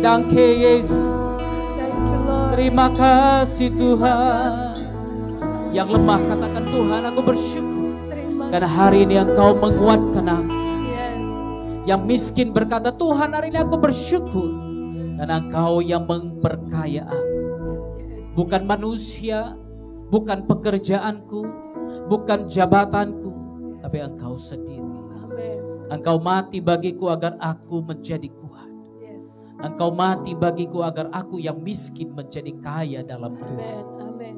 Danke Yesus. Thank you, Lord. Terima kasih Tuhan. Yang lemah katakan Tuhan aku bersyukur. Karena hari ini Engkau menguatkan aku. Yes. Yang miskin berkata Tuhan hari ini aku bersyukur. Karena Engkau yang memperkaya aku. Yes. Bukan manusia, bukan pekerjaanku, bukan jabatanku, tapi Engkau sendiri. Amen. Engkau mati bagiku agar aku menjadi kuat. Yes. Engkau mati bagiku agar aku yang miskin menjadi kaya dalam Tuhan. Amen. Amen.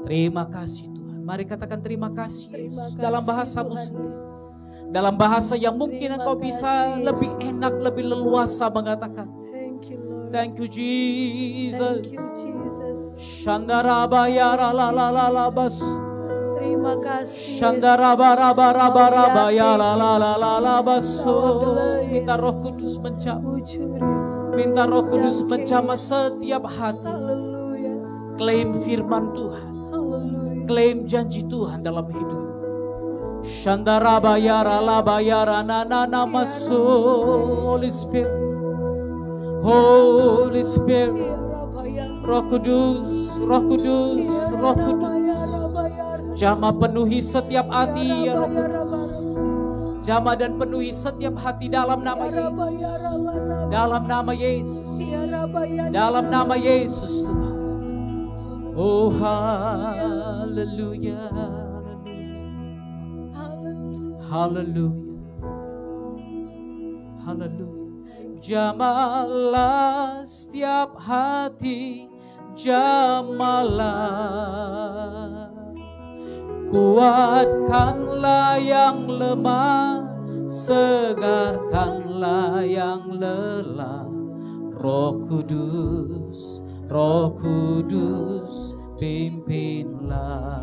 Terima kasih Tuhan. Mari katakan terima kasih Terima Yesus. kasih Dalam bahasamu Tuhan sendiri. Yesus. Dalam bahasa yang mungkin Terima engkau bisa kasih, lebih Yesus. enak, lebih leluasa mengatakan. Thank you, Lord. Thank you Jesus. Thank you, Jesus. Shandara bayara la la la la bas. Terima kasih. Shandara bara bara bara Yesus. bayara la la la la baso. Yesus. Minta Roh Kudus menjamah. Wujuris. Minta Roh Kudus Thank you, menjamah Yesus. setiap hati. Haleluya. Klaim firman Tuhan. Haleluya. Klaim janji Tuhan dalam hidup. Shandara bayara la bayara na na na maso. Holy Spirit. Holy Spirit. Ya Rabaya. Roh Kudus, Roh Kudus, Ya Roh Kudus. Rabaya, Rabaya. Jamah penuhi setiap hati ya Roh Rabaya, Kudus. Rabaya. Jamah dan penuhi setiap hati dalam nama Ya Yesus. Rabaya, Rabaya. Dalam nama Yesus. Ya Rabaya. Dalam nama Yesus Tuhan. Oh haleluya. Haleluya. Haleluya. Jamalah setiap hati, jamalah. Kuatkanlah yang lemah, segarkanlah yang lelah. Roh Kudus, Roh Kudus, pimpinlah.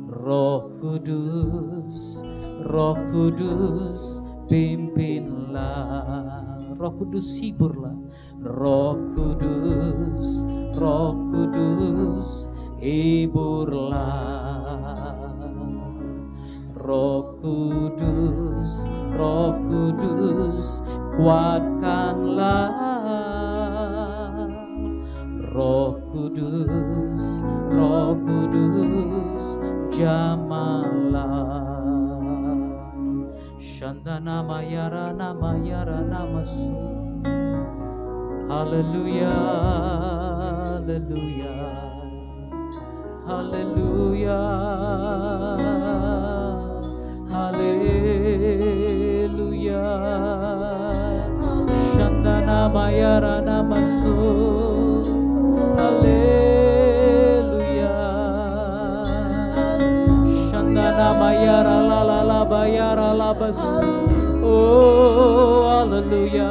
Roh Kudus, Roh Kudus, pimpinlah. Roh Kudus hiburlah. Roh Kudus, Roh Kudus, hiburlah. Roh Kudus, Roh Kudus, kuatkanlah. Roh Kudus, Roh Kudus, jamalah. Shandana mayara namasu. Haleluya, haleluya, haleluya, haleluya. Shandana mayara namasu. Haleluya. Shandana mayara la la la bayara la bas. Oh haleluya.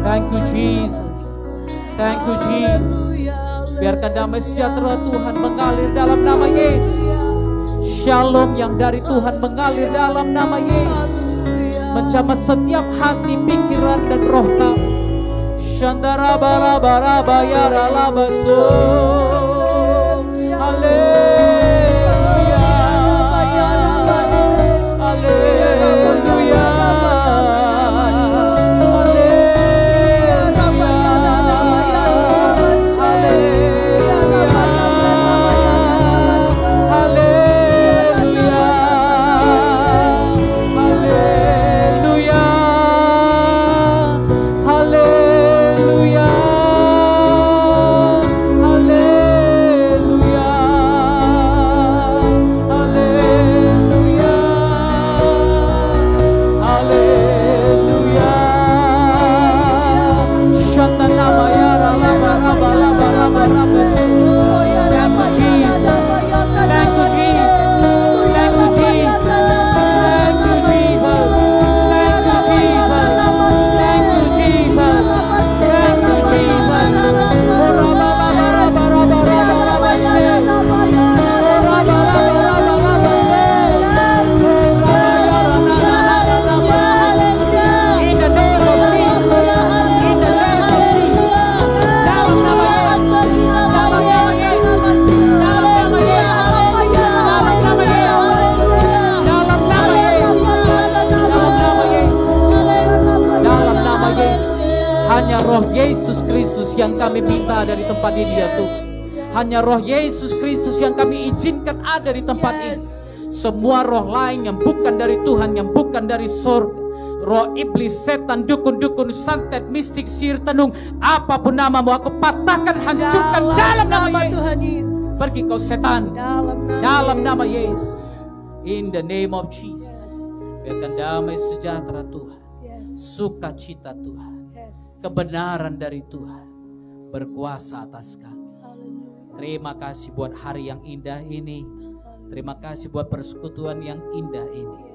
Thank you Jesus. Thank you Jesus. Biarkan damai sejahtera Tuhan mengalir dalam nama Yesus. Shalom yang dari Tuhan mengalir dalam nama Yesus. Menjamah setiap hati, pikiran dan roh kami. Shandara bara bara bayara labaso. Haleluya. Haleluya. Hanya roh Yesus Kristus yang kami minta dari tempat ini ya Tuhan. Hanya roh Yesus Kristus yang kami izinkan ada di tempat ini. Semua roh lain yang bukan dari Tuhan, yang bukan dari surga, roh iblis, setan, dukun-dukun, santet, mistik, sihir, tenung, apapun namamu, aku patahkan, hancurkan dalam nama Tuhan Yesus. Yesus. Pergi kau setan, dalam nama Yesus. In the name of Jesus. Biarkan damai sejahtera Tuhan, sukacita Tuhan, kebenaran dari Tuhan berkuasa atas kami. Terima kasih buat hari yang indah ini. Terima kasih buat persekutuan yang indah ini.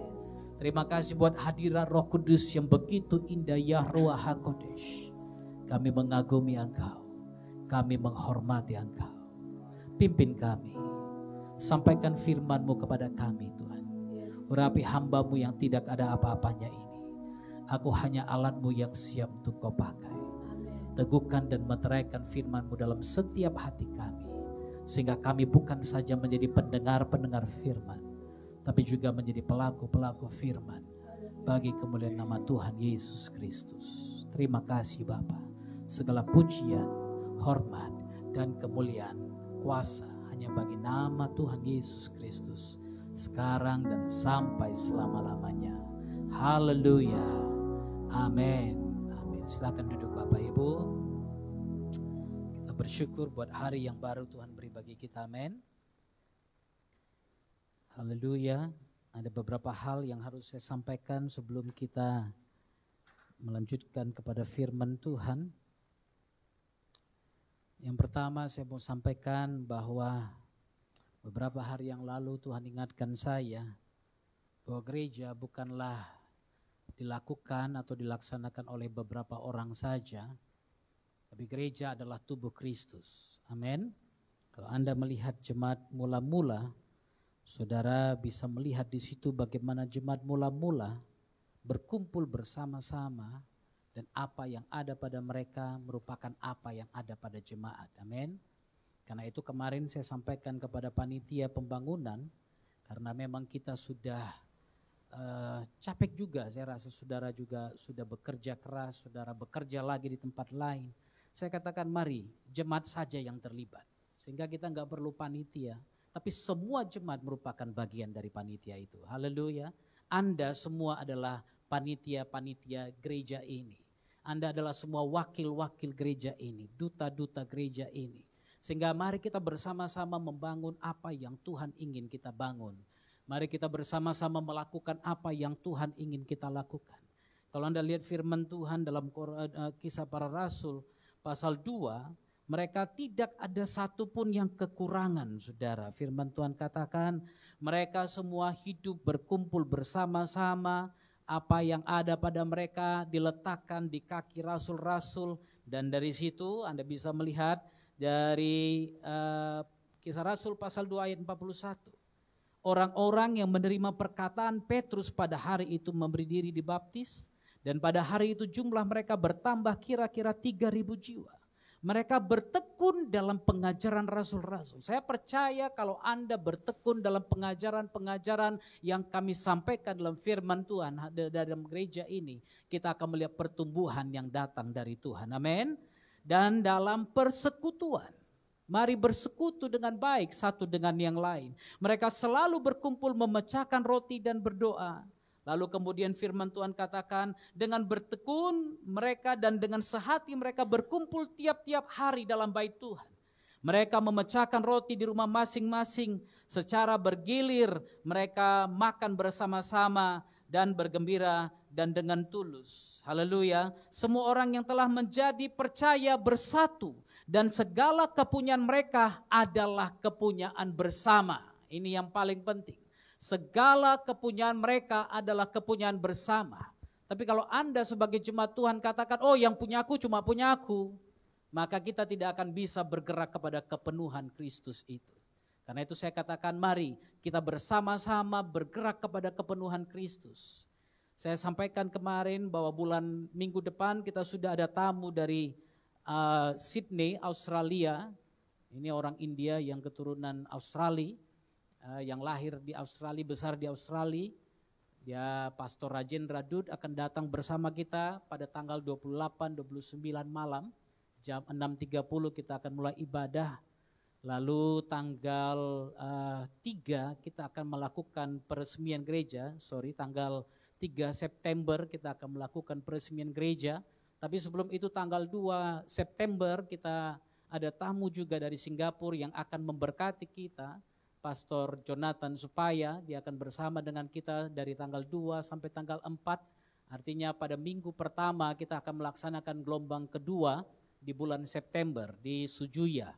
Terima kasih buat hadirat Roh Kudus yang begitu indah, ya Ruach HaKodesh. Kami mengagumi Engkau, kami menghormati Engkau. Pimpin kami, sampaikan firman-Mu kepada kami Tuhan. Urapi hamba-Mu yang tidak ada apa-apanya ini. Aku hanya alat-Mu yang siap untuk Kau pakai. Teguhkan dan meteraikan firman-Mu dalam setiap hati kami. Sehingga kami bukan saja menjadi pendengar-pendengar firman, tapi juga menjadi pelaku-pelaku firman bagi kemuliaan nama Tuhan Yesus Kristus. Terima kasih Bapa. Segala pujian, hormat, dan kemuliaan, kuasa hanya bagi nama Tuhan Yesus Kristus, sekarang dan sampai selama-lamanya. Haleluya. Amin. Amin. Silakan duduk Bapak Ibu. Kita bersyukur buat hari yang baru Tuhan beri bagi kita. Amin. Haleluya. Ada beberapa hal yang harus saya sampaikan sebelum kita melanjutkan kepada firman Tuhan. Yang pertama saya mau sampaikan bahwa beberapa hari yang lalu Tuhan ingatkan saya bahwa gereja bukanlah dilakukan atau dilaksanakan oleh beberapa orang saja, tapi gereja adalah tubuh Kristus. Amin. Kalau Anda melihat jemaat mula-mula, saudara bisa melihat di situ bagaimana jemaat mula-mula berkumpul bersama-sama dan apa yang ada pada mereka merupakan apa yang ada pada jemaat. Amin. Karena itu kemarin saya sampaikan kepada panitia pembangunan, karena memang kita sudah capek juga, saya rasa saudara juga sudah bekerja keras, saudara bekerja lagi di tempat lain. Saya katakan mari jemaat saja yang terlibat, sehingga kita nggak perlu panitia, tapi semua jemaat merupakan bagian dari panitia itu. Haleluya. Anda semua adalah panitia-panitia gereja ini. Anda adalah semua wakil-wakil gereja ini, duta-duta gereja ini. Sehingga mari kita bersama-sama membangun apa yang Tuhan ingin kita bangun. Mari kita bersama-sama melakukan apa yang Tuhan ingin kita lakukan. Kalau Anda lihat firman Tuhan dalam Kisah Para Rasul pasal 2, mereka tidak ada satupun yang kekurangan, saudara. Firman Tuhan katakan mereka semua hidup berkumpul bersama-sama. Apa yang ada pada mereka diletakkan di kaki rasul-rasul. Dan dari situ Anda bisa melihat dari Kisah Rasul pasal 2 ayat 41. Orang-orang yang menerima perkataan Petrus pada hari itu memberi diri dibaptis. Dan pada hari itu jumlah mereka bertambah kira-kira 3.000 jiwa. Mereka bertekun dalam pengajaran rasul-rasul. Saya percaya kalau Anda bertekun dalam pengajaran-pengajaran yang kami sampaikan dalam firman Tuhan dalam gereja ini, kita akan melihat pertumbuhan yang datang dari Tuhan. Amin. Dan dalam persekutuan, mari bersekutu dengan baik satu dengan yang lain. Mereka selalu berkumpul memecahkan roti dan berdoa. Lalu kemudian firman Tuhan katakan dengan bertekun mereka dan dengan sehati mereka berkumpul tiap-tiap hari dalam bait Tuhan. Mereka memecahkan roti di rumah masing-masing secara bergilir. Mereka makan bersama-sama dan bergembira dan dengan tulus. Haleluya. Semua orang yang telah menjadi percaya bersatu dan segala kepunyaan mereka adalah kepunyaan bersama. Ini yang paling penting. Segala kepunyaan mereka adalah kepunyaan bersama. Tapi kalau Anda sebagai jemaat Tuhan katakan, oh yang punya aku cuma punya aku, maka kita tidak akan bisa bergerak kepada kepenuhan Kristus itu. Karena itu saya katakan mari kita bersama-sama bergerak kepada kepenuhan Kristus. Saya sampaikan kemarin bahwa bulan minggu depan kita sudah ada tamu dari Sydney, Australia. Ini orang India yang keturunan Australia. Yang lahir di Australia, besar di Australia. Dia Pastor Rajendra Dud akan datang bersama kita pada tanggal 28-29 malam. Jam 6.30 kita akan mulai ibadah. Lalu tanggal 3 kita akan melakukan peresmian gereja. Tanggal 3 September kita akan melakukan peresmian gereja. Tapi sebelum itu tanggal 2 September kita ada tamu juga dari Singapura yang akan memberkati kita. Pastor Jonathan Supaya, dia akan bersama dengan kita dari tanggal 2 sampai tanggal 4. Artinya pada minggu pertama kita akan melaksanakan gelombang kedua di bulan September di Sujuya.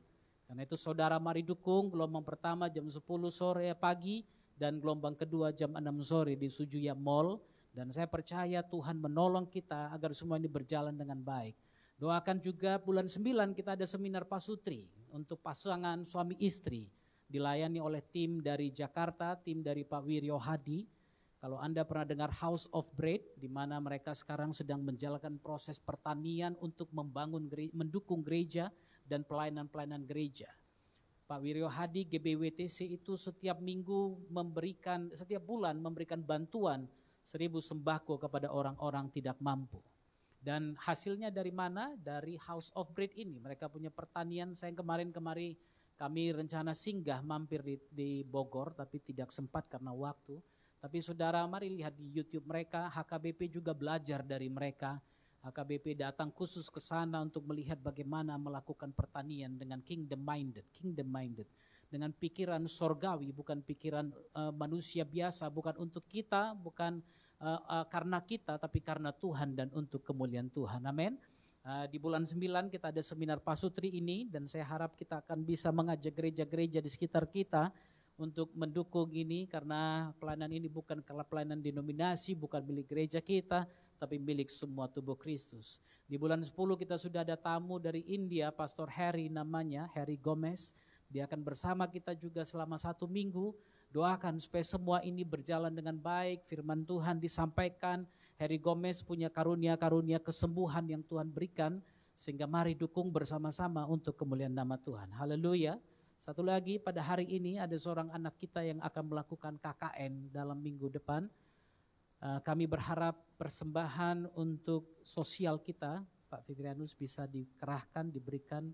Karena itu saudara mari dukung gelombang pertama jam 10 sore pagi dan gelombang kedua jam 6 sore di Sujuya Mall. Dan saya percaya Tuhan menolong kita agar semua ini berjalan dengan baik. Doakan juga bulan 9 kita ada seminar pasutri untuk pasangan suami istri. Dilayani oleh tim dari Jakarta, tim dari Pak Wiryo Hadi. Kalau Anda pernah dengar House of Bread, di mana mereka sekarang sedang menjalankan proses pertanian untuk mendukung gereja dan pelayanan-pelayanan gereja. Pak Wiryo Hadi GBWTC itu setiap bulan memberikan bantuan 1.000 sembako kepada orang-orang tidak mampu. Dan hasilnya dari mana? Dari House of Bread ini. Mereka punya pertanian. Saya kemarin kami rencana singgah mampir di Bogor, tapi tidak sempat karena waktu. Tapi saudara mari lihat di YouTube mereka, HKBP juga belajar dari mereka. HKBP datang khusus ke sana untuk melihat bagaimana melakukan pertanian dengan kingdom minded. Dengan pikiran sorgawi, bukan pikiran manusia biasa, bukan untuk kita, bukan karena kita, tapi karena Tuhan dan untuk kemuliaan Tuhan. Amin. Di bulan 9 kita ada seminar pasutri ini dan saya harap kita akan bisa mengajak gereja-gereja di sekitar kita untuk mendukung ini karena pelayanan ini bukan pelayanan denominasi, bukan milik gereja kita, tapi milik semua tubuh Kristus. Di bulan 10 kita sudah ada tamu dari India, Pastor Harry namanya, Harry Gomez. Dia akan bersama kita juga selama 1 minggu. Doakan supaya semua ini berjalan dengan baik, firman Tuhan disampaikan. Harry Gomez punya karunia-karunia kesembuhan yang Tuhan berikan, sehingga mari dukung bersama-sama untuk kemuliaan nama Tuhan. Haleluya. Satu lagi pada hari ini ada seorang anak kita yang akan melakukan KKN dalam minggu depan. Kami berharap persembahan untuk sosial kita, Pak Fitrianus bisa dikerahkan, diberikan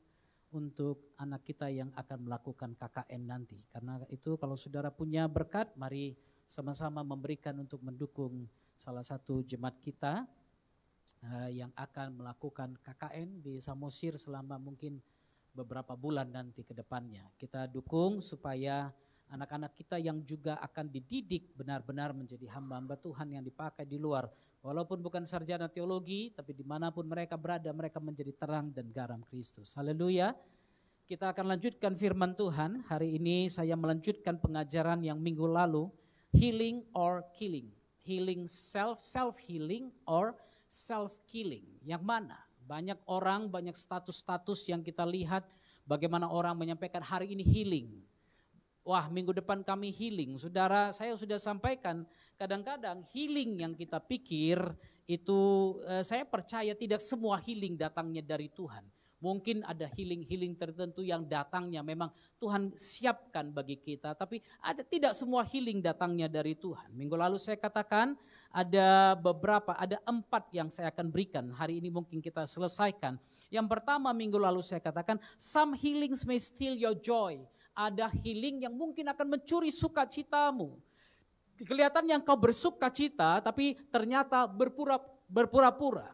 untuk anak kita yang akan melakukan KKN nanti. Karena itu kalau saudara punya berkat, mari sama-sama memberikan untuk mendukung salah satu jemaat kita yang akan melakukan KKN di Samosir selama mungkin beberapa bulan nanti ke depannya. Kita dukung supaya anak-anak kita yang juga akan dididik benar-benar menjadi hamba-hamba Tuhan yang dipakai di luar. Walaupun bukan sarjana teologi, tapi dimanapun mereka berada, mereka menjadi terang dan garam Kristus. Haleluya. Kita akan lanjutkan firman Tuhan. Hari ini saya melanjutkan pengajaran yang minggu lalu, healing or killing. Healing self-healing or self-killing. Yang mana? Banyak orang, banyak status-status yang kita lihat bagaimana orang menyampaikan hari ini healing. Wah, minggu depan kami healing. Saudara, saya sudah sampaikan, kadang-kadang healing yang kita pikir itu saya percaya tidak semua healing datangnya dari Tuhan. Mungkin ada healing-healing tertentu yang datangnya memang Tuhan siapkan bagi kita, tapi tidak semua healing datangnya dari Tuhan. Minggu lalu saya katakan ada 4 yang saya akan berikan. Hari ini mungkin kita selesaikan. Yang pertama minggu lalu saya katakan, some healings may steal your joy. Ada healing yang mungkin akan mencuri sukacitamu. Kelihatan yang kau bersukacita tapi ternyata berpura-pura.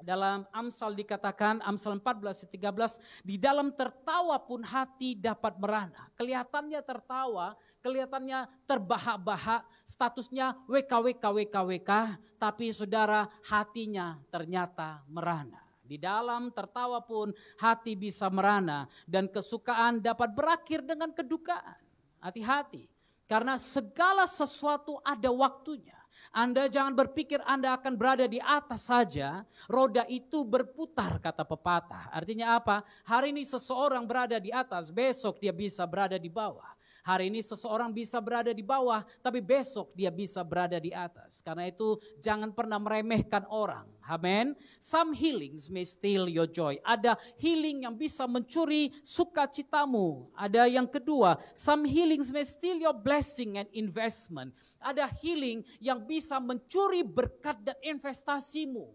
Dalam Amsal dikatakan, Amsal 14:13, di dalam tertawa pun hati dapat merana. Kelihatannya tertawa, kelihatannya terbahak-bahak, statusnya WKWK, tapi saudara hatinya ternyata merana. Di dalam tertawa pun hati bisa merana dan kesukaan dapat berakhir dengan kedukaan. Hati-hati, karena segala sesuatu ada waktunya. Anda jangan berpikir Anda akan berada di atas saja, roda itu berputar kata pepatah. Artinya apa? Hari ini seseorang berada di atas, besok dia bisa berada di bawah. Hari ini seseorang bisa berada di bawah, tapi besok dia bisa berada di atas. Karena itu jangan pernah meremehkan orang. Amen. Some healings may steal your joy. Ada healing yang bisa mencuri sukacitamu. Ada yang kedua, some healings may steal your blessing and investment. Ada healing yang bisa mencuri berkat dan investasimu.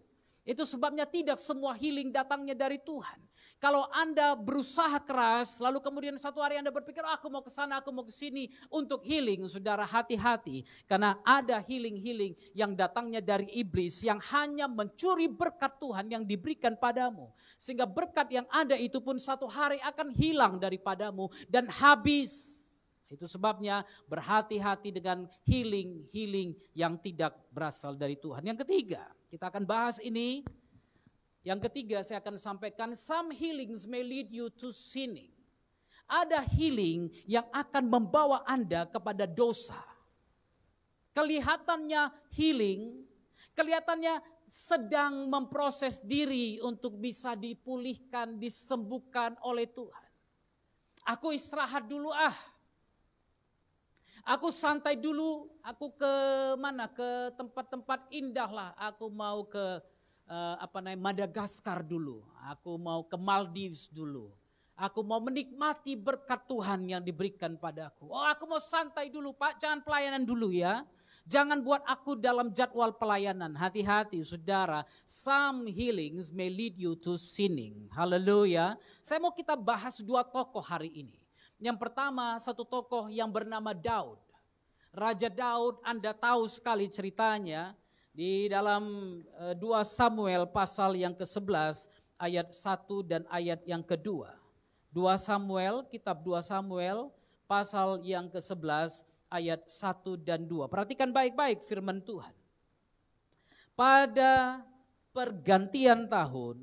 Itu sebabnya tidak semua healing datangnya dari Tuhan. Kalau Anda berusaha keras, lalu kemudian satu hari Anda berpikir, aku mau ke sana, aku mau ke sini untuk healing, saudara hati-hati. Karena ada healing-healing yang datangnya dari iblis yang hanya mencuri berkat Tuhan yang diberikan padamu. Sehingga berkat yang ada itu pun satu hari akan hilang daripadamu dan habis. Itu sebabnya berhati-hati dengan healing-healing yang tidak berasal dari Tuhan. Yang ketiga, kita akan bahas ini. Yang ketiga saya akan sampaikan, some healings may lead you to sinning. Ada healing yang akan membawa Anda kepada dosa. Kelihatannya healing, kelihatannya sedang memproses diri untuk bisa dipulihkan, disembuhkan oleh Tuhan. Aku istirahat dulu Aku santai dulu, aku ke mana? Ke tempat-tempat indah lah. Aku mau ke Madagaskar dulu. Aku mau ke Maldives dulu. Aku mau menikmati berkat Tuhan yang diberikan padaku. Oh, aku mau santai dulu, Pak. Jangan pelayanan dulu ya. Jangan buat aku dalam jadwal pelayanan. Hati-hati saudara. Some healings may lead you to sinning. Haleluya. Saya mau kita bahas dua tokoh hari ini. Yang pertama, satu tokoh yang bernama Daud. Raja Daud, Anda tahu sekali ceritanya. Di dalam 2 Samuel pasal yang ke-11 ayat 1 dan ayat yang kedua. 2 Samuel, kitab 2 Samuel pasal yang ke-11 ayat 1 dan 2. Perhatikan baik-baik firman Tuhan. Pada pergantian tahun,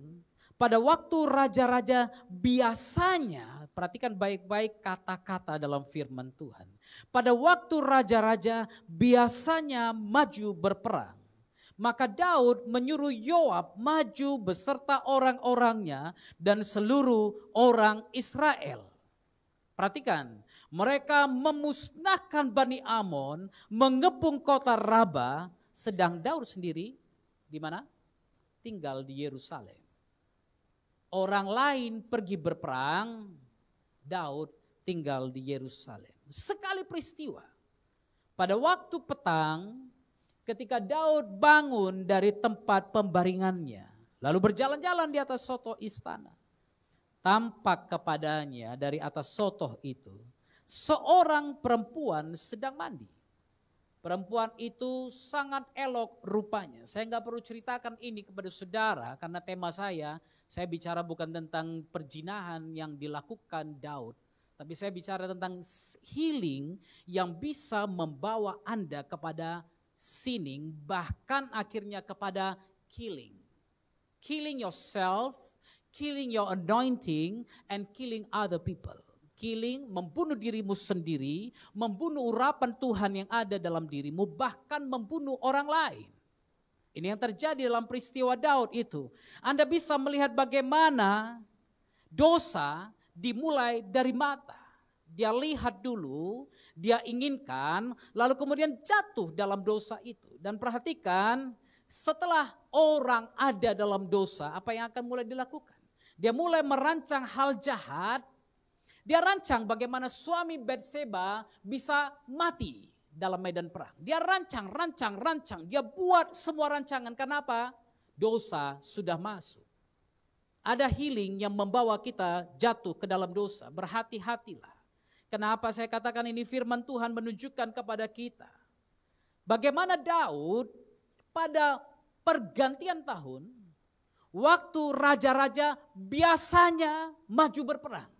pada waktu raja-raja biasanya, perhatikan baik-baik kata-kata dalam firman Tuhan. Pada waktu raja-raja biasanya maju berperang. Maka Daud menyuruh Yoab maju beserta orang-orangnya dan seluruh orang Israel. Perhatikan, mereka memusnahkan Bani Amon, mengepung kota Raba, sedang Daud sendiri di mana? Tinggal di Yerusalem. Orang lain pergi berperang, Daud tinggal di Yerusalem. Sekali peristiwa, pada waktu petang, ketika Daud bangun dari tempat pembaringannya, lalu berjalan-jalan di atas sotoh istana, tampak kepadanya dari atas sotoh itu seorang perempuan sedang mandi. Perempuan itu sangat elok rupanya. Saya nggak perlu ceritakan ini kepada saudara karena tema saya bicara bukan tentang perjinahan yang dilakukan Daud, tapi saya bicara tentang healing yang bisa membawa Anda kepada sinning, bahkan akhirnya kepada killing. Killing yourself, killing your anointing, and killing other people. Killing, membunuh dirimu sendiri, membunuh urapan Tuhan yang ada dalam dirimu, bahkan membunuh orang lain. Ini yang terjadi dalam peristiwa Daud itu. Anda bisa melihat bagaimana dosa dimulai dari mata. Dia lihat dulu, dia inginkan, lalu kemudian jatuh dalam dosa itu. Dan perhatikan, setelah orang ada dalam dosa, apa yang akan mulai dilakukan? Dia mulai merancang hal jahat. Dia rancang bagaimana suami Batseba bisa mati dalam medan perang. Dia rancang. Dia buat semua rancangan. Kenapa? Dosa sudah masuk. Ada healing yang membawa kita jatuh ke dalam dosa. Berhati-hatilah. Kenapa saya katakan ini firman Tuhan menunjukkan kepada kita. Bagaimana Daud pada pergantian tahun, waktu raja-raja biasanya maju berperang.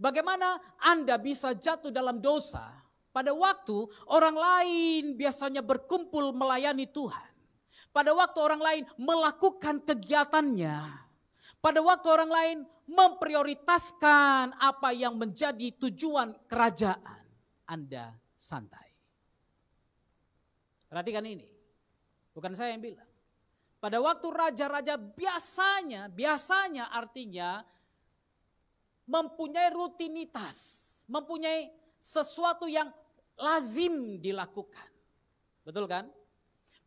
Bagaimana Anda bisa jatuh dalam dosa pada waktu orang lain biasanya berkumpul melayani Tuhan. Pada waktu orang lain melakukan kegiatannya. Pada waktu orang lain memprioritaskan apa yang menjadi tujuan kerajaan, Anda santai. Perhatikan ini, bukan saya yang bilang. Pada waktu raja-raja biasanya artinya mempunyai rutinitas, mempunyai sesuatu yang lazim dilakukan. Betul kan?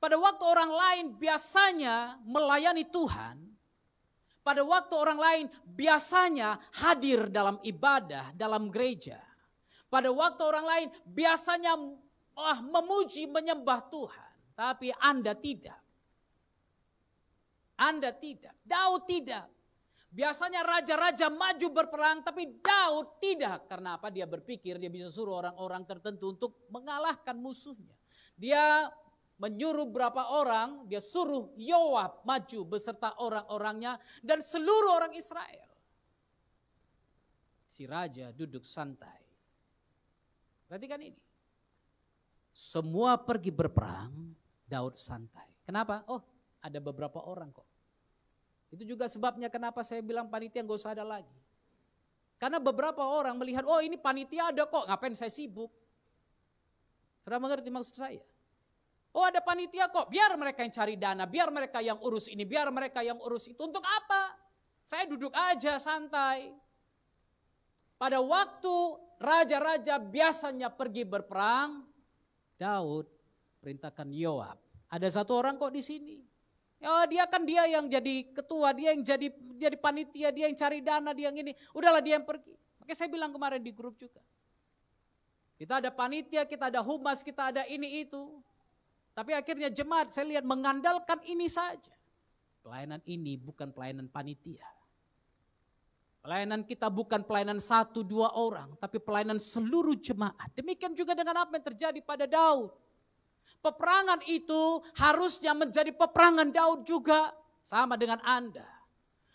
Pada waktu orang lain biasanya melayani Tuhan, pada waktu orang lain biasanya hadir dalam ibadah, dalam gereja. Pada waktu orang lain biasanya memuji, menyembah Tuhan. Tapi Anda tidak. Anda tidak. Daud tidak. Biasanya raja-raja maju berperang, tapi Daud tidak. Karena apa? Dia berpikir dia bisa suruh orang-orang tertentu untuk mengalahkan musuhnya. Dia menyuruh berapa orang, dia suruh Yoab maju beserta orang-orangnya dan seluruh orang Israel. Si raja duduk santai. Perhatikan ini. Semua pergi berperang, Daud santai. Kenapa? Oh, ada beberapa orang kok. Itu juga sebabnya kenapa saya bilang panitia nggak usah ada lagi. Karena beberapa orang melihat, oh ini panitia ada kok, ngapain saya sibuk. Sudah mengerti maksud saya? Oh ada panitia kok, biar mereka yang cari dana, biar mereka yang urus ini, biar mereka yang urus itu. Untuk apa? Saya duduk aja santai. Pada waktu raja-raja biasanya pergi berperang, Daud perintahkan Yoab. Ada satu orang kok di sini. Oh dia yang jadi ketua, dia yang jadi panitia, dia yang cari dana, dia yang ini. Udahlah dia yang pergi. Makanya saya bilang kemarin di grup juga. Kita ada panitia, kita ada humas, kita ada ini itu. Tapi akhirnya jemaat saya lihat mengandalkan ini saja. Pelayanan ini bukan pelayanan panitia. Pelayanan kita bukan pelayanan 1-2 orang, tapi pelayanan seluruh jemaat. Demikian juga dengan apa yang terjadi pada Daud. Peperangan itu harusnya menjadi peperangan Daud juga, sama dengan Anda.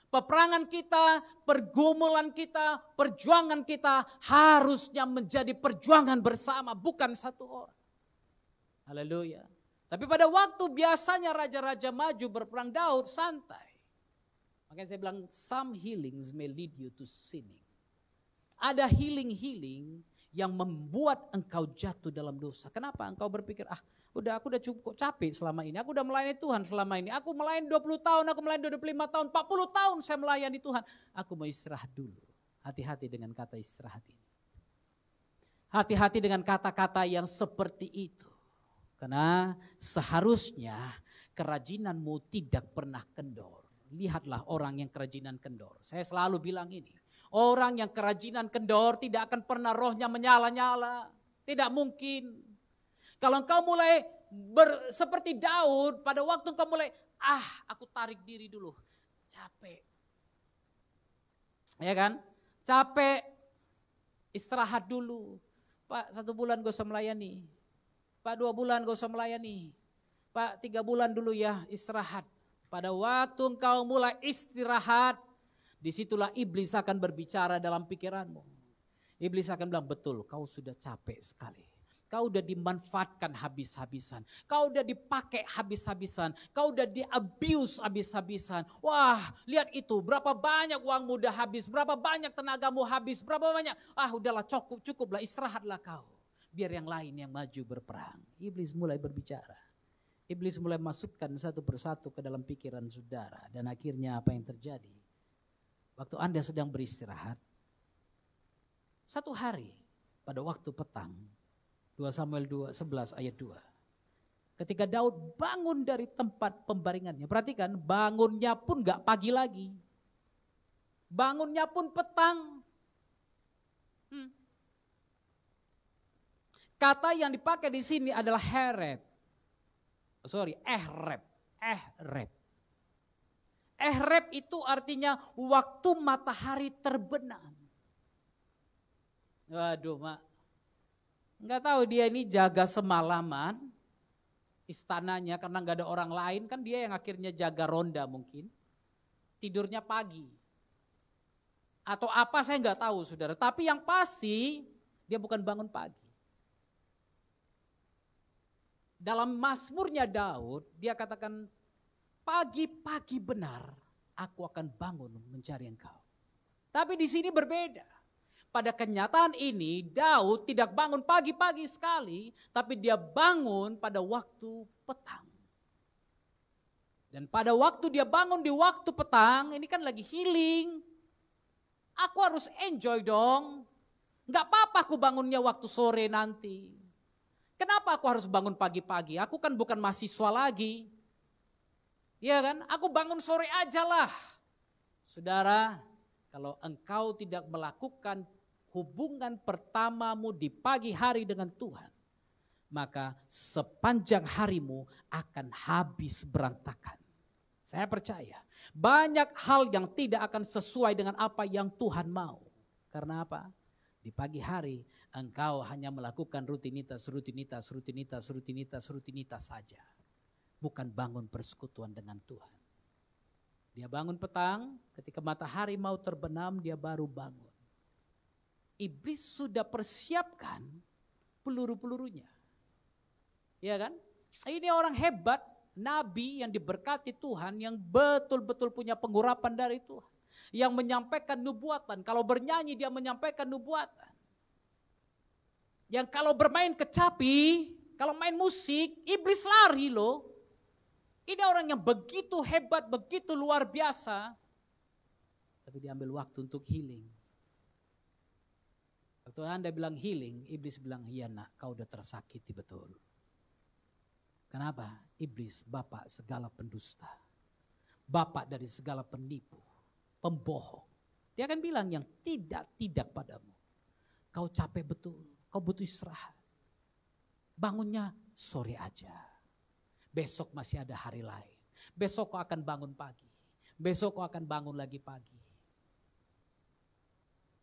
Peperangan kita, pergumulan kita, perjuangan kita harusnya menjadi perjuangan bersama, bukan satu orang. Haleluya. Tapi pada waktu biasanya raja-raja maju berperang, Daud santai. Makanya saya bilang some healings may lead you to sinning. Ada healing yang membuat engkau jatuh dalam dosa. Kenapa? Engkau berpikir, aku udah cukup capek selama ini. Aku udah melayani Tuhan selama ini. Aku melayani 20 tahun, aku melayani 25 tahun, 40 tahun saya melayani Tuhan. Aku mau istirahat dulu. Hati-hati dengan kata istirahat ini. Hati-hati dengan kata-kata yang seperti itu. Karena seharusnya kerajinanmu tidak pernah kendor. Lihatlah orang yang kerajinan kendor. Saya selalu bilang ini. Orang yang kerajinan kendor tidak akan pernah rohnya menyala-nyala. Tidak mungkin. Kalau engkau mulai seperti Daud, pada waktu engkau mulai, aku tarik diri dulu. Capek. Ya kan? Capek. Istirahat dulu. Pak 1 bulan gak usah melayani. Pak 2 bulan gak usah melayani. Pak 3 bulan dulu ya istirahat. Pada waktu engkau mulai istirahat, disitulah iblis akan berbicara dalam pikiranmu. Iblis akan bilang, betul kau sudah capek sekali. Kau udah dimanfaatkan habis-habisan. Kau udah dipakai habis-habisan. Kau udah di-abuse habis-habisan. Wah lihat itu berapa banyak uangmu udah habis. Berapa banyak tenagamu habis. Berapa banyak. Udahlah cukuplah istirahatlah kau. Biar yang lain yang maju berperang. Iblis mulai berbicara. Iblis mulai masukkan satu persatu ke dalam pikiran saudara. Dan akhirnya apa yang terjadi? Waktu Anda sedang beristirahat. Satu hari pada waktu petang. 2 Samuel 11 ayat 2. Ketika Daud bangun dari tempat pembaringannya. Perhatikan bangunnya pun gak pagi lagi. Bangunnya pun petang. Kata yang dipakai di sini adalah ehrep. Ehrep itu artinya waktu matahari terbenam. Waduh mak. Enggak tahu dia ini jaga semalaman. Istananya karena enggak ada orang lain kan dia yang akhirnya jaga ronda mungkin. Tidurnya pagi. Atau apa saya enggak tahu saudara. Tapi yang pasti dia bukan bangun pagi. Dalam Mazmurnya Daud, dia katakan, pagi-pagi benar aku akan bangun mencari engkau. Tapi di sini berbeda. Pada kenyataan ini, Daud tidak bangun pagi-pagi sekali, tapi dia bangun pada waktu petang. Dan pada waktu dia bangun di waktu petang, ini kan lagi healing. Aku harus enjoy dong. Gak apa-apa aku bangunnya waktu sore nanti. Kenapa aku harus bangun pagi-pagi? Aku kan bukan mahasiswa lagi. Iya kan? Aku bangun sore aja lah. Saudara, kalau engkau tidak melakukan hubungan pertamamu di pagi hari dengan Tuhan, maka sepanjang harimu akan habis berantakan. Saya percaya banyak hal yang tidak akan sesuai dengan apa yang Tuhan mau. Karena apa? Di pagi hari engkau hanya melakukan rutinitas saja. Bukan bangun persekutuan dengan Tuhan. Dia bangun petang, ketika matahari mau terbenam dia baru bangun. Iblis sudah persiapkan peluru-pelurunya. Ya kan? Ini orang hebat, nabi yang diberkati Tuhan, yang betul-betul punya pengurapan dari Tuhan. Yang menyampaikan nubuatan, kalau bernyanyi dia menyampaikan nubuatan. Yang kalau bermain kecapi, kalau main musik, iblis lari loh. Ini orang yang begitu hebat, begitu luar biasa. Tapi diambil waktu untuk healing. Waktu Anda bilang healing, iblis bilang, iya nak, kau udah tersakiti betul. Kenapa? Iblis bapak segala pendusta. Bapak dari segala penipu, pembohong. Dia akan bilang yang tidak padamu. Kau capek betul, kau butuh istirahat. Bangunnya sore aja. Besok masih ada hari lain. Besok kau akan bangun pagi. Besok kau akan bangun lagi pagi.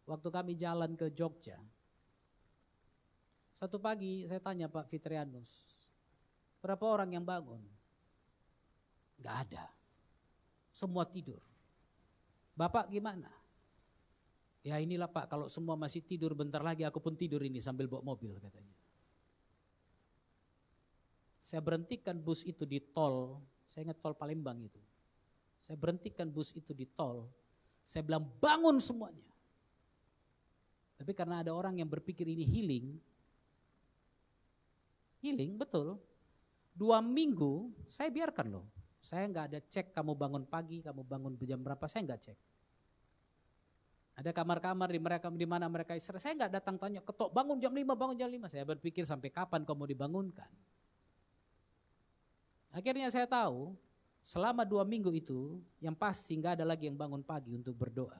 Waktu kami jalan ke Jogja, satu pagi saya tanya Pak Fitrianus, berapa orang yang bangun? Gak ada. Semua tidur. Bapak gimana? Ya inilah Pak, kalau semua masih tidur bentar lagi aku pun tidur ini sambil bawa mobil katanya. Saya berhentikan bus itu di tol, saya ingat tol Palembang itu. Saya berhentikan bus itu di tol, saya bilang bangun semuanya. Tapi karena ada orang yang berpikir ini healing betul. 2 minggu saya biarkan loh. Saya nggak ada cek kamu bangun pagi, kamu bangun jam berapa, saya nggak cek. Ada kamar-kamar di mana mereka istirahat, saya nggak datang tanya, ketok bangun jam 5, bangun jam 5. Saya berpikir sampai kapan kamu dibangunkan. Akhirnya saya tahu selama 2 minggu itu yang pasti nggak ada lagi yang bangun pagi untuk berdoa.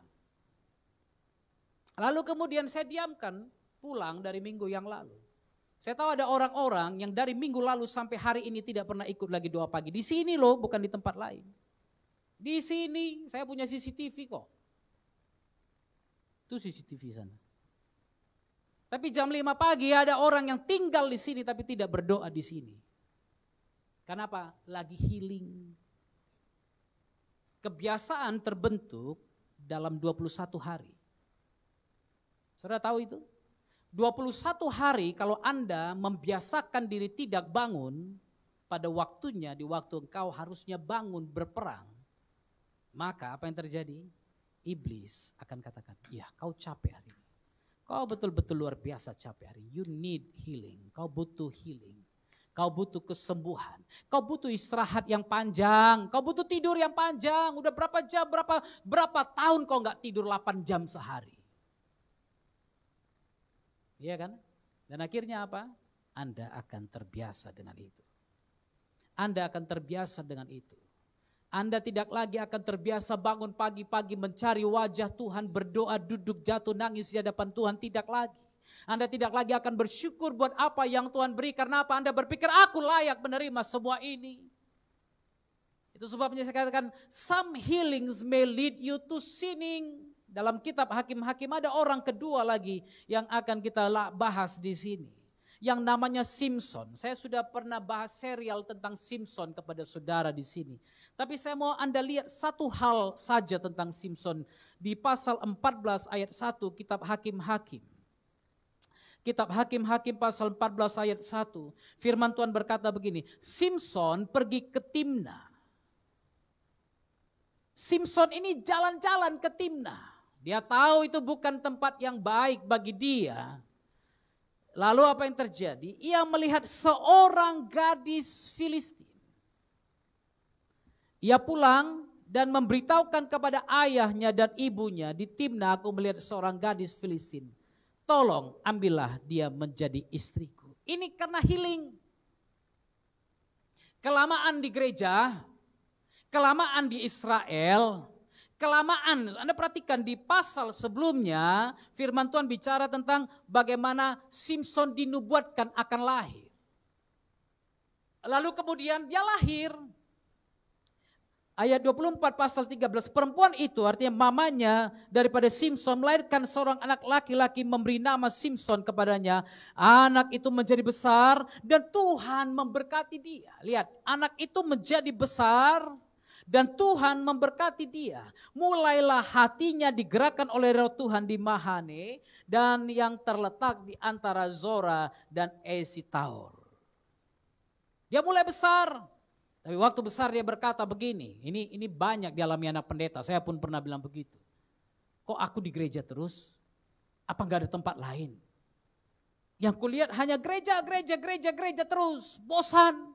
Lalu kemudian saya diamkan pulang dari minggu yang lalu. Saya tahu ada orang-orang yang dari minggu lalu sampai hari ini tidak pernah ikut lagi doa pagi. Di sini loh, bukan di tempat lain. Di sini saya punya CCTV kok. Itu CCTV sana. Tapi jam 5 pagi ada orang yang tinggal di sini tapi tidak berdoa di sini. Kenapa? Lagi healing. Kebiasaan terbentuk dalam 21 hari. Saudara tahu itu? 21 hari kalau Anda membiasakan diri tidak bangun pada waktunya, di waktu engkau harusnya bangun berperang, maka apa yang terjadi? Iblis akan katakan, ya kau capek hari ini. Kau betul-betul luar biasa capek hari ini. You need healing. Kau butuh healing. Kau butuh kesembuhan. Kau butuh istirahat yang panjang. Kau butuh tidur yang panjang. Udah berapa jam, berapa tahun kau gak tidur 8 jam sehari. Iya kan? Dan akhirnya apa? Anda akan terbiasa dengan itu. Anda akan terbiasa dengan itu. Anda tidak lagi akan terbiasa bangun pagi-pagi mencari wajah Tuhan, berdoa, duduk, jatuh, nangis di hadapan Tuhan. Tidak lagi. Anda tidak lagi akan bersyukur buat apa yang Tuhan beri. Karena apa? Anda berpikir aku layak menerima semua ini. Itu sebabnya saya katakan some healings may lead you to sinning. Dalam kitab Hakim-Hakim ada orang kedua lagi yang akan kita bahas di sini. Yang namanya Simpson. Saya sudah pernah bahas serial tentang Simpson kepada saudara di sini. Tapi saya mau Anda lihat satu hal saja tentang Simpson. Di pasal 14 ayat 1 kitab Hakim-Hakim. Kitab Hakim-Hakim pasal 14 ayat 1. Firman Tuhan berkata begini. Simpson pergi ke Timna. Simpson ini jalan-jalan ke Timna. Dia tahu itu bukan tempat yang baik bagi dia. Lalu apa yang terjadi? Ia melihat seorang gadis Filistin. Ia pulang dan memberitahukan kepada ayahnya dan ibunya, di Timna aku melihat seorang gadis Filistin. Tolong ambillah dia menjadi istriku. Ini karena healing. Kelamaan di gereja, kelamaan di Israel, kelamaan. Anda perhatikan di pasal sebelumnya firman Tuhan bicara tentang bagaimana Simson dinubuatkan akan lahir. Lalu kemudian dia lahir. Ayat 24 pasal 13, perempuan itu artinya mamanya daripada Simson melahirkan seorang anak laki-laki, memberi nama Simson kepadanya. Anak itu menjadi besar dan Tuhan memberkati dia. Lihat, anak itu menjadi besar dan Tuhan memberkati dia. Mulailah hatinya digerakkan oleh Roh Tuhan di Mahane dan yang terletak di antara Zora dan Esitaol. Dia mulai besar. Tapi waktu besar dia berkata begini, ini banyak dialami anak pendeta, saya pun pernah bilang begitu. Kok aku di gereja terus? Apa enggak ada tempat lain? Yang kulihat hanya gereja terus, bosan.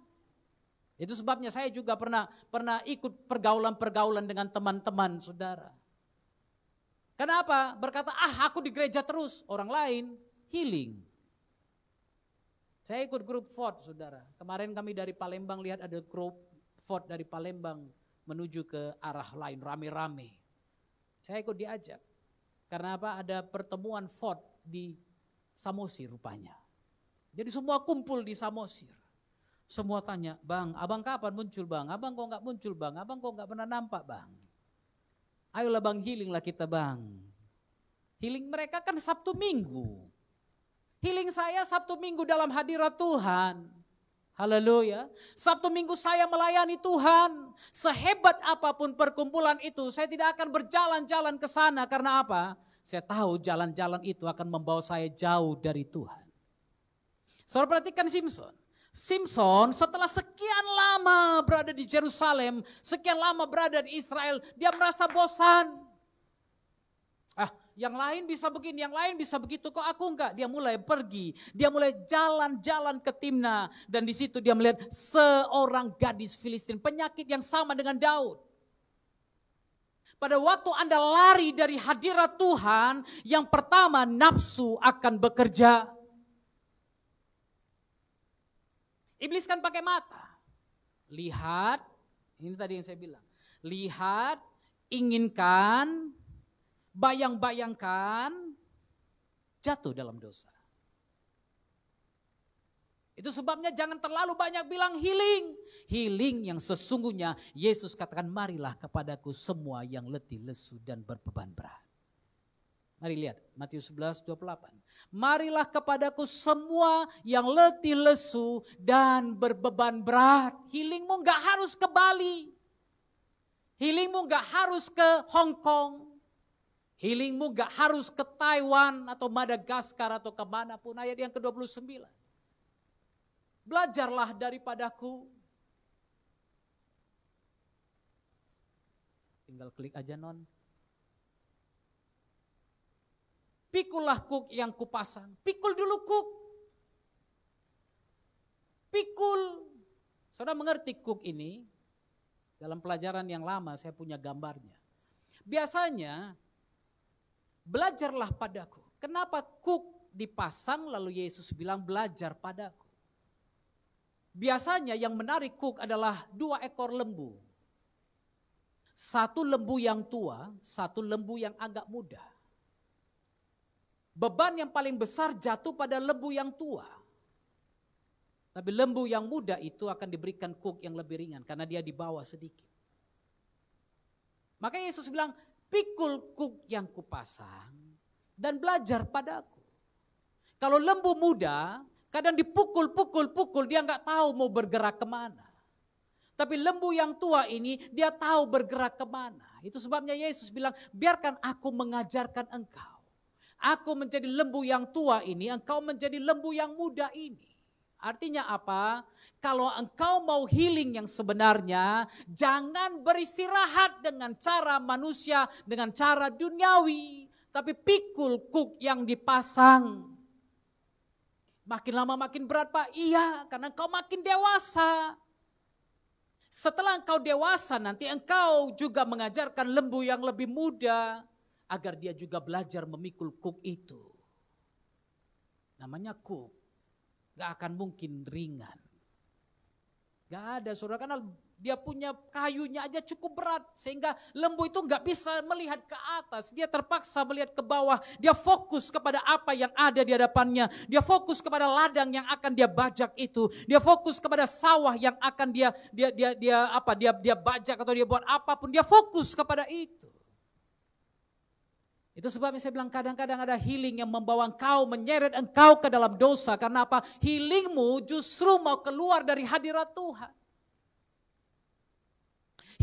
Itu sebabnya saya juga pernah ikut pergaulan-pergaulan dengan teman-teman saudara. Kenapa? Berkata, aku di gereja terus, orang lain healing. Saya ikut grup Ford, saudara. Kemarin kami dari Palembang lihat ada grup Ford dari Palembang menuju ke arah lain, rame-rame. Saya ikut diajak. Karena apa? Ada pertemuan Ford di Samosir rupanya. Jadi semua kumpul di Samosir. Semua tanya, bang, abang kapan muncul bang? Abang kok gak muncul bang? Abang kok gak pernah nampak bang? Ayolah bang, healing lah kita bang. Healing mereka kan Sabtu Minggu. Healing saya Sabtu Minggu dalam hadirat Tuhan. Haleluya. Sabtu Minggu saya melayani Tuhan. Sehebat apapun perkumpulan itu, saya tidak akan berjalan-jalan ke sana. Karena apa? Saya tahu jalan-jalan itu akan membawa saya jauh dari Tuhan. Saudara perhatikan Simson. Simson setelah sekian lama berada di Yerusalem, sekian lama berada di Israel, dia merasa bosan. Yang lain bisa begini, yang lain bisa begitu, kok aku enggak? Dia mulai pergi, dia mulai jalan-jalan ke Timna. Dan di situ dia melihat seorang gadis Filistin, penyakit yang sama dengan Daud. Pada waktu Anda lari dari hadirat Tuhan, yang pertama nafsu akan bekerja. Iblis kan pakai mata. Lihat, ini tadi yang saya bilang. Lihat, inginkan, bayang-bayangkan, jatuh dalam dosa. Itu sebabnya jangan terlalu banyak bilang healing. Healing yang sesungguhnya Yesus katakan, marilah kepadaku semua yang letih, lesu dan berbeban berat. Mari lihat Matius 11:28. Marilah kepadaku semua yang letih, lesu dan berbeban berat. Healingmu gak harus ke Bali. Healingmu gak harus ke Hong Kong. Healingmu gak harus ke Taiwan atau Madagaskar atau kemanapun. Ayat yang ke-29. Belajarlah daripadaku. Tinggal klik aja non. Pikullah kuk yang kupasang. Pikul dulu kuk. Pikul. Saudara mengerti kuk ini? Dalam pelajaran yang lama saya punya gambarnya. Biasanya belajarlah padaku. Kenapa kuk dipasang lalu Yesus bilang belajar padaku? Biasanya yang menarik kuk adalah 2 ekor lembu. 1 lembu yang tua, 1 lembu yang agak muda. Beban yang paling besar jatuh pada lembu yang tua. Tapi lembu yang muda itu akan diberikan kuk yang lebih ringan karena dia di bawah sedikit. Maka Yesus bilang, pikul kuk yang kupasang dan belajar padaku. Kalau lembu muda, kadang dipukul-pukul dia nggak tahu mau bergerak kemana. Tapi lembu yang tua ini dia tahu bergerak kemana. Itu sebabnya Yesus bilang, biarkan aku mengajarkan engkau. Aku menjadi lembu yang tua ini, engkau menjadi lembu yang muda ini. Artinya apa? Kalau engkau mau healing yang sebenarnya, jangan beristirahat dengan cara manusia, dengan cara duniawi. Tapi pikul kuk yang dipasang. Makin lama makin berat Pak, iya karena engkau makin dewasa. Setelah engkau dewasa nanti engkau juga mengajarkan lembu yang lebih muda agar dia juga belajar memikul kuk itu. Namanya kuk. Gak akan mungkin ringan. Gak ada saudara, karena dia punya kayunya aja cukup berat. Sehingga lembu itu gak bisa melihat ke atas. Dia terpaksa melihat ke bawah. Dia fokus kepada apa yang ada di hadapannya. Dia fokus kepada ladang yang akan dia bajak itu. Dia fokus kepada sawah yang akan dia bajak atau dia buat apapun. Dia fokus kepada itu. Itu sebabnya saya bilang kadang-kadang ada healing yang membawa engkau, menyeret engkau ke dalam dosa. Karena apa? Healingmu justru mau keluar dari hadirat Tuhan.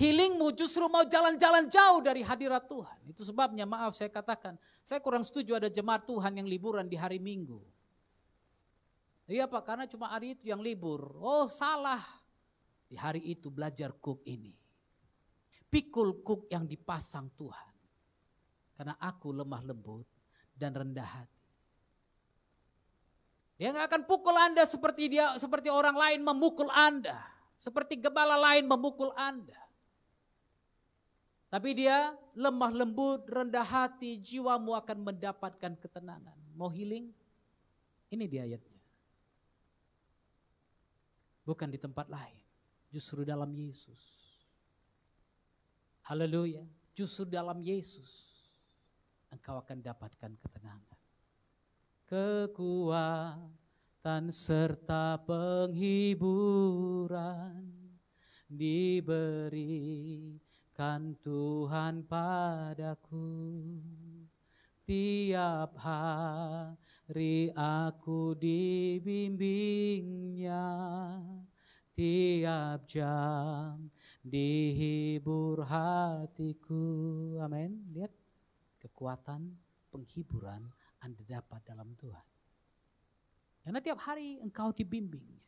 Healingmu justru mau jalan-jalan jauh dari hadirat Tuhan. Itu sebabnya maaf saya katakan, saya kurang setuju ada jemaat Tuhan yang liburan di hari Minggu. Iya Pak, karena cuma hari itu yang libur. Oh salah. Di hari itu belajar kuk ini. Pikul kuk yang dipasang Tuhan. Karena aku lemah lembut dan rendah hati. Dia gak akan pukul Anda seperti orang lain memukul Anda. Seperti gembala lain memukul Anda. Tapi dia lemah lembut, rendah hati, jiwamu akan mendapatkan ketenangan. Mau healing? Ini dia ayatnya. Bukan di tempat lain, justru dalam Yesus. Haleluya, justru dalam Yesus. Engkau akan dapatkan ketenangan. Kekuatan serta penghiburan diberikan Tuhan padaku. Tiap hari aku dibimbingnya, tiap jam dihibur hatiku. Amin. Lihat. Kekuatan penghiburan Anda dapat dalam Tuhan. Karena tiap hari engkau dibimbingnya.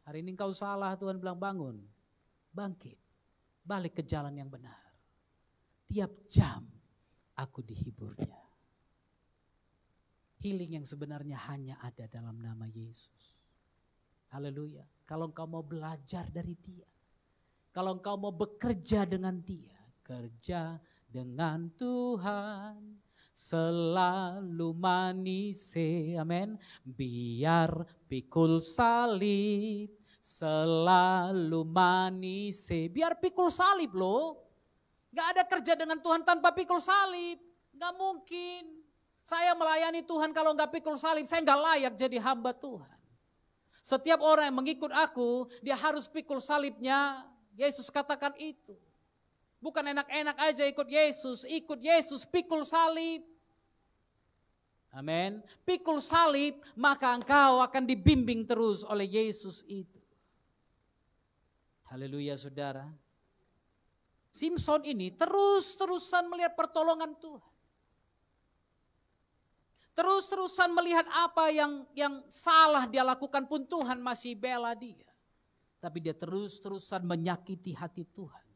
Hari ini engkau salah, Tuhan bilang bangun, bangkit, balik ke jalan yang benar. Tiap jam aku dihiburnya. Healing yang sebenarnya hanya ada dalam nama Yesus. Haleluya. Kalau engkau mau belajar dari Dia, kalau engkau mau bekerja dengan Dia, kerja dengan Tuhan selalu manis, amin. Biar pikul salib selalu manis, biar pikul salib loh. Gak ada kerja dengan Tuhan tanpa pikul salib, gak mungkin. Saya melayani Tuhan kalau gak pikul salib, saya gak layak jadi hamba Tuhan. Setiap orang yang mengikut aku, dia harus pikul salibnya. Yesus katakan itu. Bukan enak-enak aja ikut Yesus pikul salib. Amin. Pikul salib, maka engkau akan dibimbing terus oleh Yesus itu. Haleluya saudara. Simpson ini terus-terusan melihat pertolongan Tuhan. Terus-terusan melihat apa yang salah dia lakukan pun Tuhan masih bela dia. Tapi dia terus-terusan menyakiti hati Tuhan.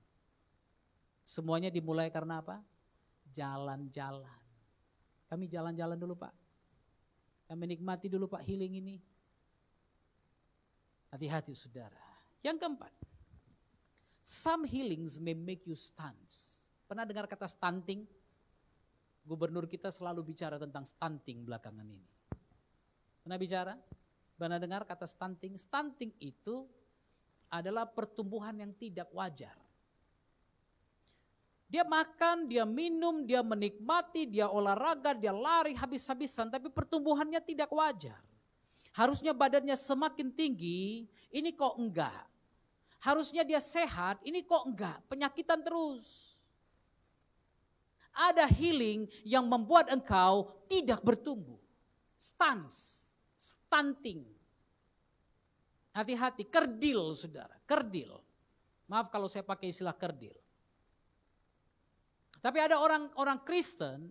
Semuanya dimulai karena apa? Jalan-jalan. Kami jalan-jalan dulu Pak. Kami nikmati dulu Pak healing ini. Hati-hati saudara. Yang keempat. Some healings may make you stunts. Pernah dengar kata stunting? Gubernur kita selalu bicara tentang stunting belakangan ini. Pernah bicara? Pernah dengar kata stunting? Stunting itu adalah pertumbuhan yang tidak wajar. Dia makan, dia minum, dia menikmati, dia olahraga, dia lari habis-habisan, tapi pertumbuhannya tidak wajar. Harusnya badannya semakin tinggi, ini kok enggak. Harusnya dia sehat, ini kok enggak, penyakitan terus. Ada healing yang membuat engkau tidak bertumbuh. Stunting. Hati-hati, kerdil saudara, kerdil. Maaf kalau saya pakai istilah kerdil. Tapi ada orang Kristen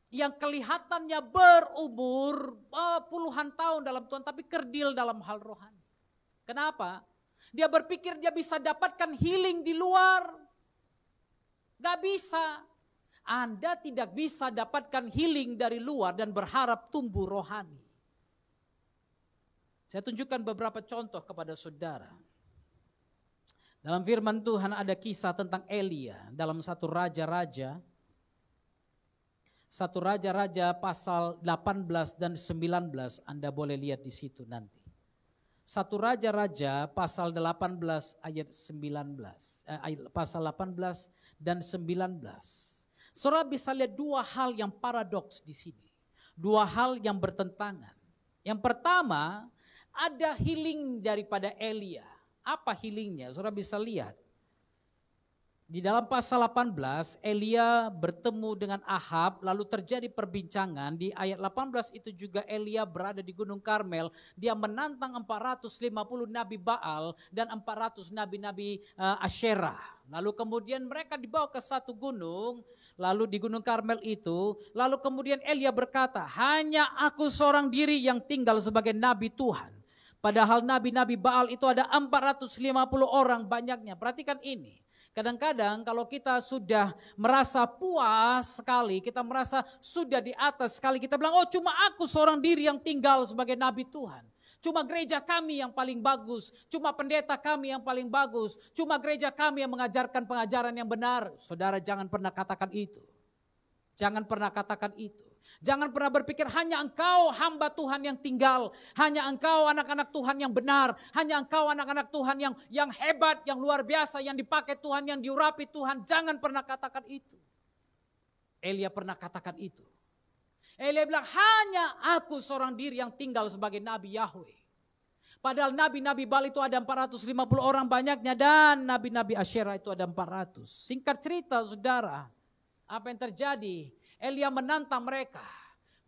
yang kelihatannya berumur puluhan tahun dalam Tuhan tapi kerdil dalam hal rohani. Kenapa? Dia berpikir dia bisa dapatkan healing di luar. Gak bisa. Anda tidak bisa dapatkan healing dari luar dan berharap tumbuh rohani. Saya tunjukkan beberapa contoh kepada saudara. Dalam firman Tuhan ada kisah tentang Elia dalam satu raja-raja pasal 18 dan 19, Anda boleh lihat di situ nanti. Satu raja-raja pasal 18 ayat 19, pasal 18 dan 19. Saudara bisa lihat dua hal yang paradoks di sini. Dua hal yang bertentangan. Yang pertama, ada healing daripada Elia. Apa healingnya? Saudara bisa lihat. Di dalam pasal 18, Elia bertemu dengan Ahab, lalu terjadi perbincangan. Di ayat 18 itu juga Elia berada di Gunung Karmel. Dia menantang 450 nabi Baal dan 400 nabi-nabi Asyerah. Lalu kemudian mereka dibawa ke satu gunung, lalu di Gunung Karmel itu, lalu kemudian Elia berkata, hanya aku seorang diri yang tinggal sebagai nabi Tuhan. Padahal nabi-nabi Baal itu ada 450 orang banyaknya. Perhatikan ini. Kadang-kadang kalau kita sudah merasa puas sekali, kita merasa sudah di atas sekali, kita bilang, oh cuma aku seorang diri yang tinggal sebagai nabi Tuhan. Cuma gereja kami yang paling bagus, cuma pendeta kami yang paling bagus, cuma gereja kami yang mengajarkan pengajaran yang benar. Saudara jangan pernah katakan itu. Jangan pernah katakan itu. Jangan pernah berpikir hanya engkau hamba Tuhan yang tinggal, hanya engkau anak-anak Tuhan yang benar, hanya engkau anak-anak Tuhan yang hebat, yang luar biasa, yang dipakai Tuhan, yang diurapi Tuhan. Jangan pernah katakan itu. Elia pernah katakan itu. Elia bilang hanya aku seorang diri yang tinggal sebagai nabi Yahweh. Padahal nabi-nabi Baal itu ada 450 orang banyaknya dan nabi-nabi Asyerah itu ada 400. Singkat cerita saudara, apa yang terjadi? Elia menantang mereka.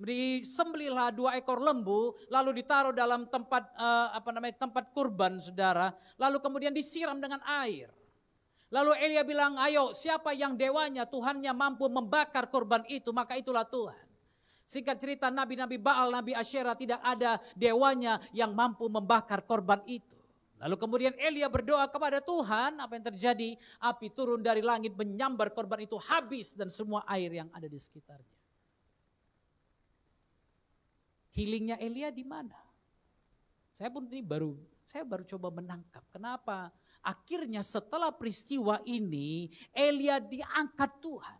Disembelihlah 2 ekor lembu, lalu ditaruh dalam tempat tempat kurban saudara, lalu kemudian disiram dengan air. Lalu Elia bilang, ayo siapa yang dewanya Tuhannya mampu membakar kurban itu, maka itulah Tuhan. Singkat cerita nabi-nabi Baal, nabi Asyerah tidak ada dewanya yang mampu membakar korban itu. Lalu kemudian Elia berdoa kepada Tuhan, apa yang terjadi? Api turun dari langit menyambar korban itu habis dan semua air yang ada di sekitarnya. Healingnya Elia di mana? Saya baru coba menangkap. Kenapa? Akhirnya setelah peristiwa ini Elia diangkat Tuhan.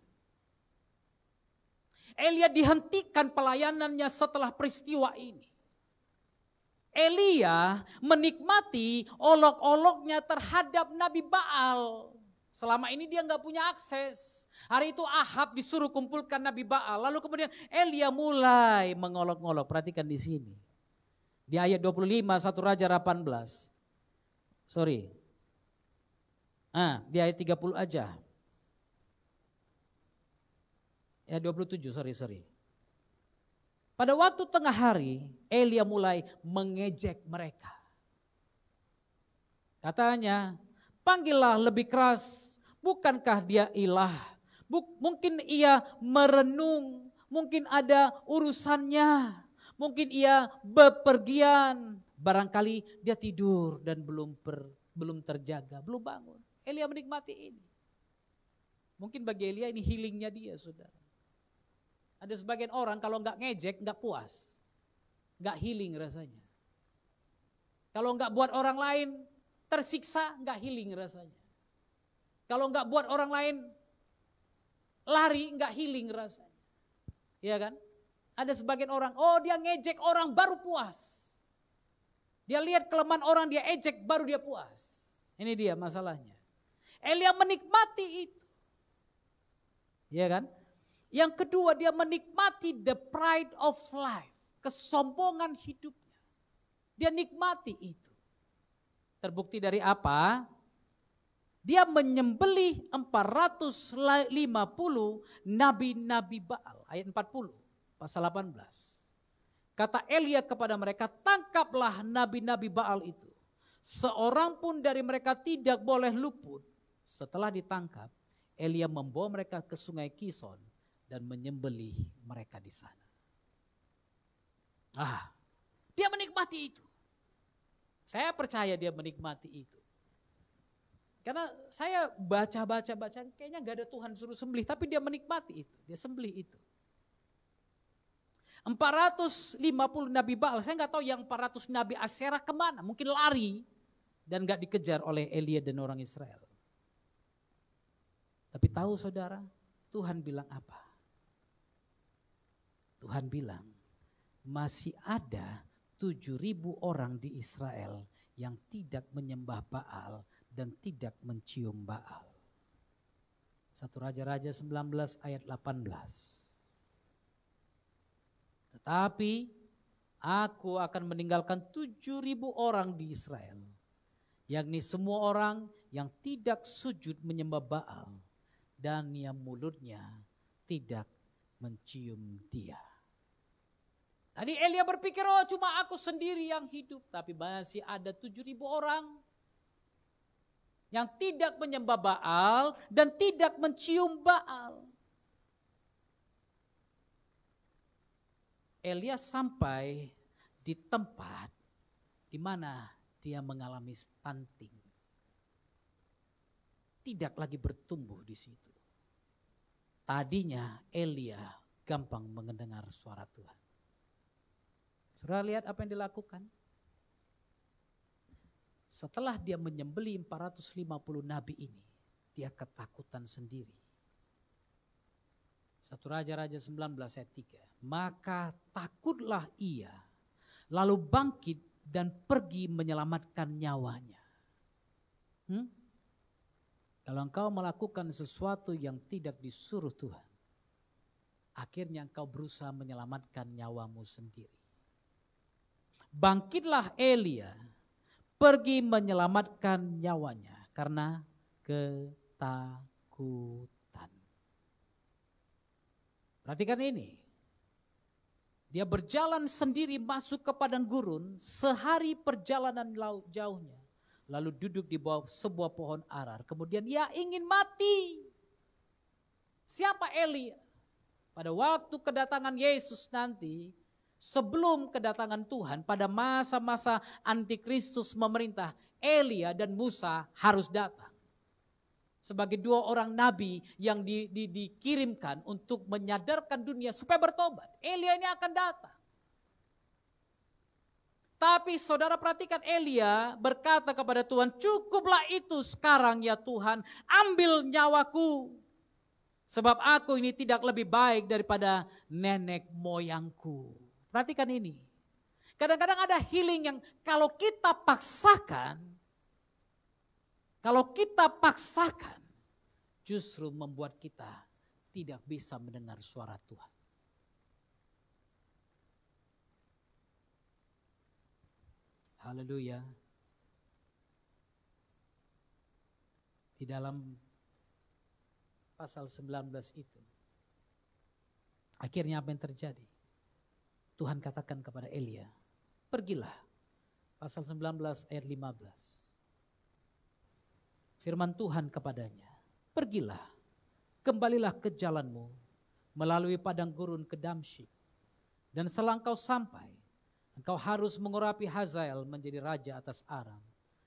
Elia dihentikan pelayanannya setelah peristiwa ini. Elia menikmati olok-oloknya terhadap Nabi Baal. Selama ini dia nggak punya akses. Hari itu Ahab disuruh kumpulkan Nabi Baal. Lalu kemudian Elia mulai mengolok-olok. Perhatikan di sini. Di ayat 25 1 Raja 18. Sorry. Di ayat 30 aja. Ya 27, sorry. Pada waktu tengah hari, Elia mulai mengejek mereka. Katanya, panggillah lebih keras, bukankah dia ilah? Mungkin ia merenung, mungkin ada urusannya, mungkin ia bepergian. Barangkali dia tidur dan belum terjaga, belum bangun. Elia menikmati ini. Mungkin bagi Elia ini healingnya dia, saudara. Ada sebagian orang kalau nggak ngejek nggak puas, nggak healing rasanya. Kalau nggak buat orang lain tersiksa nggak healing rasanya. Kalau nggak buat orang lain lari nggak healing rasanya, ya kan? Ada sebagian orang, oh dia ngejek orang baru puas. Dia lihat kelemahan orang dia ejek baru dia puas. Ini dia masalahnya. Elia menikmati itu, ya kan? Yang kedua dia menikmati the pride of life, kesombongan hidupnya. Dia nikmati itu. Terbukti dari apa? Dia menyembelih 450 nabi-nabi Baal. Ayat 40, pasal 18. Kata Elia kepada mereka, tangkaplah nabi-nabi Baal itu. Seorang pun dari mereka tidak boleh luput. Setelah ditangkap, Elia membawa mereka ke sungai Kison dan menyembelih mereka di sana. Dia menikmati itu. Saya percaya dia menikmati itu. Karena saya baca, kayaknya gak ada Tuhan suruh sembelih, tapi dia menikmati itu, dia sembelih itu. 450 nabi Baal, saya gak tahu yang 400 nabi Asyerah kemana, mungkin lari dan gak dikejar oleh Elia dan orang Israel. Tapi tahu saudara, Tuhan bilang apa? Tuhan bilang, masih ada 7.000 orang di Israel yang tidak menyembah Baal dan tidak mencium Baal. 1 Raja-Raja 19 ayat 18. Tetapi aku akan meninggalkan 7.000 orang di Israel, yakni semua orang yang tidak sujud menyembah Baal dan yang mulutnya tidak mencium dia. Tadi Elia berpikir, oh cuma aku sendiri yang hidup. Tapi masih ada 7.000 orang yang tidak menyembah Baal dan tidak mencium Baal. Elia sampai di tempat di mana dia mengalami stunting. Tidak lagi bertumbuh di situ. Tadinya Elia gampang mendengar suara Tuhan. Saudara lihat apa yang dilakukan? Setelah dia menyembelih 450 nabi ini, dia ketakutan sendiri. 1 Raja-Raja 19 ayat 3. Maka takutlah ia, lalu bangkit dan pergi menyelamatkan nyawanya. Kalau engkau melakukan sesuatu yang tidak disuruh Tuhan, akhirnya engkau berusaha menyelamatkan nyawamu sendiri. Bangkitlah Elia, pergi menyelamatkan nyawanya karena ketakutan. Perhatikan ini. Dia berjalan sendiri masuk ke padang gurun, sehari perjalanan jauhnya. Lalu duduk di bawah sebuah pohon arar. Kemudian ia ingin mati. Siapa Elia? Pada waktu kedatangan Yesus nanti, sebelum kedatangan Tuhan, pada masa-masa antikristus memerintah, Elia dan Musa harus datang. Sebagai 2 orang nabi yang dikirimkan untuk menyadarkan dunia supaya bertobat. Elia ini akan datang. Tapi saudara perhatikan, Elia berkata kepada Tuhan, cukuplah itu sekarang ya Tuhan, ambil nyawaku. Sebab aku ini tidak lebih baik daripada nenek moyangku. Perhatikan ini. Kadang-kadang ada healing yang kalau kita paksakan, justru membuat kita tidak bisa mendengar suara Tuhan. Haleluya. Di dalam pasal 19 itu, akhirnya apa yang terjadi? Tuhan katakan kepada Elia, pergilah. Pasal 19 ayat 15. Firman Tuhan kepadanya, pergilah, kembalilah ke jalanmu, melalui padang gurun ke Damsyik. Dan setelah engkau sampai, engkau harus mengurapi Hazael menjadi raja atas Aram.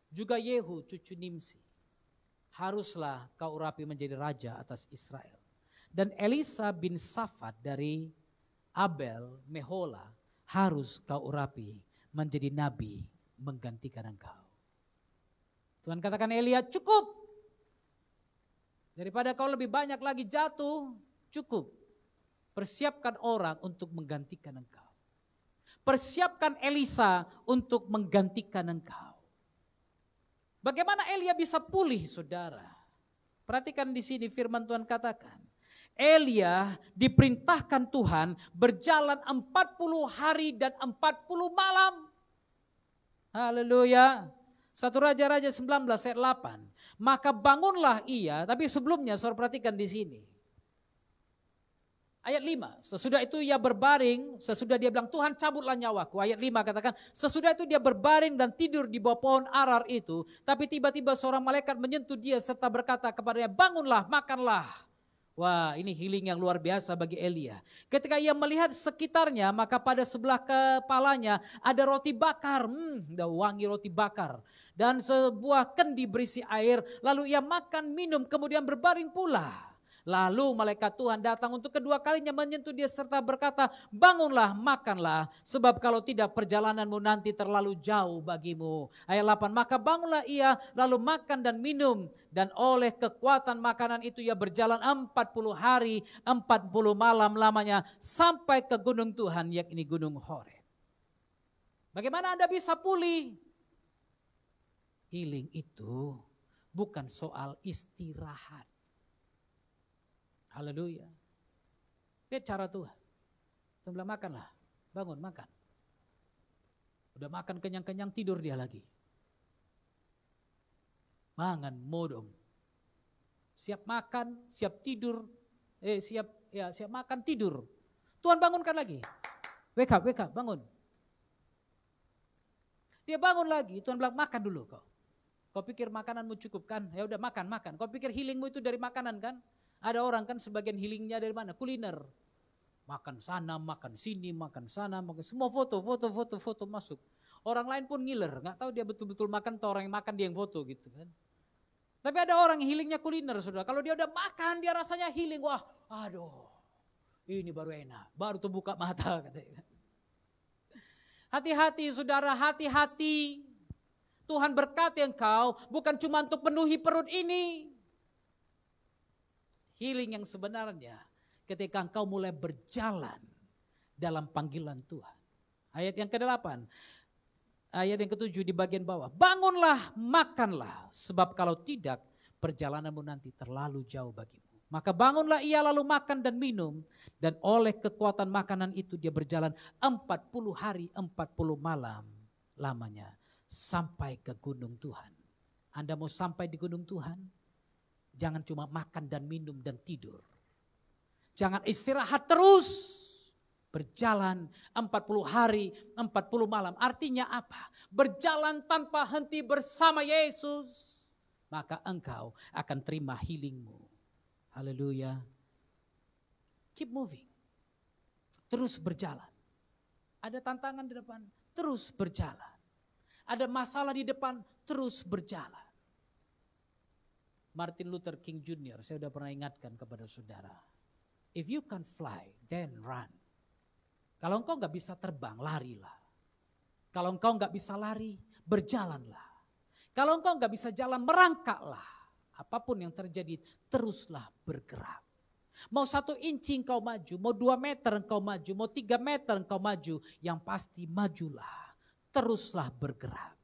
Juga Yehu cucu Nimsi, haruslah kau urapi menjadi raja atas Israel. Dan Elisa bin Safat dari Abel Mehola harus kau urapi menjadi nabi menggantikan engkau. Tuhan katakan, Elia, cukup. Daripada kau lebih banyak lagi jatuh, cukup. Persiapkan orang untuk menggantikan engkau. Persiapkan Elisa untuk menggantikan engkau. Bagaimana Elia bisa pulih, saudara? Perhatikan di sini firman Tuhan katakan. Elia diperintahkan Tuhan berjalan 40 hari dan 40 malam. Haleluya. 1 Raja-Raja 19 ayat 8. Maka bangunlah ia, tapi sebelumnya saudara perhatikan di sini. Ayat 5, sesudah itu ia berbaring, sesudah dia bilang Tuhan cabutlah nyawaku. Ayat 5 katakan, sesudah itu dia berbaring dan tidur di bawah pohon arar itu. Tapi tiba-tiba seorang malaikat menyentuh dia serta berkata kepadanya, bangunlah, makanlah. Wah, ini healing yang luar biasa bagi Elia. Ketika ia melihat sekitarnya, maka pada sebelah kepalanya ada roti bakar. Ada wangi roti bakar. Dan sebuah kendi berisi air. Lalu ia makan, minum, kemudian berbaring pula. Lalu malaikat Tuhan datang untuk kedua kalinya menyentuh dia serta berkata, bangunlah, makanlah, sebab kalau tidak perjalananmu nanti terlalu jauh bagimu. Ayat 8, maka bangunlah ia lalu makan dan minum, dan oleh kekuatan makanan itu ia berjalan 40 hari, 40 malam lamanya sampai ke gunung Tuhan, yakni gunung Horeb. Bagaimana Anda bisa pulih? Healing itu bukan soal istirahat. Haleluya. Lihat cara Tuhan. Tuhan bilang makanlah, bangun makan. Udah makan kenyang-kenyang tidur dia lagi. Mangan modom. Siap makan, siap tidur, siap makan tidur. Tuhan bangunkan lagi. Wake up, bangun. Dia bangun lagi, Tuhan bilang makan dulu kau. Kau pikir makananmu cukup kan? Ya udah makan. Kau pikir healingmu itu dari makanan kan? Ada orang kan sebagian healingnya dari mana? Kuliner. Makan sana, makan sini, makan sana, makan semua foto masuk. Orang lain pun ngiler, nggak tahu dia betul-betul makan atau orang yang makan dia yang foto gitu kan. Tapi ada orang yang healingnya kuliner, saudara. Kalau dia udah makan dia rasanya healing, wah, aduh, ini baru enak, baru tuh buka mata katanya. Hati-hati saudara, hati-hati. Tuhan berkati engkau bukan cuma untuk penuhi perut ini. Healing yang sebenarnya ketika engkau mulai berjalan dalam panggilan Tuhan. Ayat yang ke-8, ayat yang ke-7 di bagian bawah. Bangunlah, makanlah, sebab kalau tidak perjalananmu nanti terlalu jauh bagimu. Maka bangunlah ia lalu makan dan minum, dan oleh kekuatan makanan itu dia berjalan 40 hari 40 malam lamanya sampai ke gunung Tuhan. Anda mau sampai di gunung Tuhan? Jangan cuma makan dan minum dan tidur. Jangan istirahat terus. Berjalan 40 hari, 40 malam. Artinya apa? Berjalan tanpa henti bersama Yesus. Maka engkau akan terima healingmu. Haleluya. Keep moving. Terus berjalan. Ada tantangan di depan, terus berjalan. Ada masalah di depan, terus berjalan. Martin Luther King Jr. saya sudah pernah ingatkan kepada saudara. If you can fly, then run. Kalau engkau gak bisa terbang, larilah. Kalau engkau gak bisa lari, berjalanlah. Kalau engkau gak bisa jalan, merangkaklah. Apapun yang terjadi, teruslah bergerak. Mau 1 inci engkau maju, mau 2 meter engkau maju, mau 3 meter engkau maju, yang pasti majulah. Teruslah bergerak.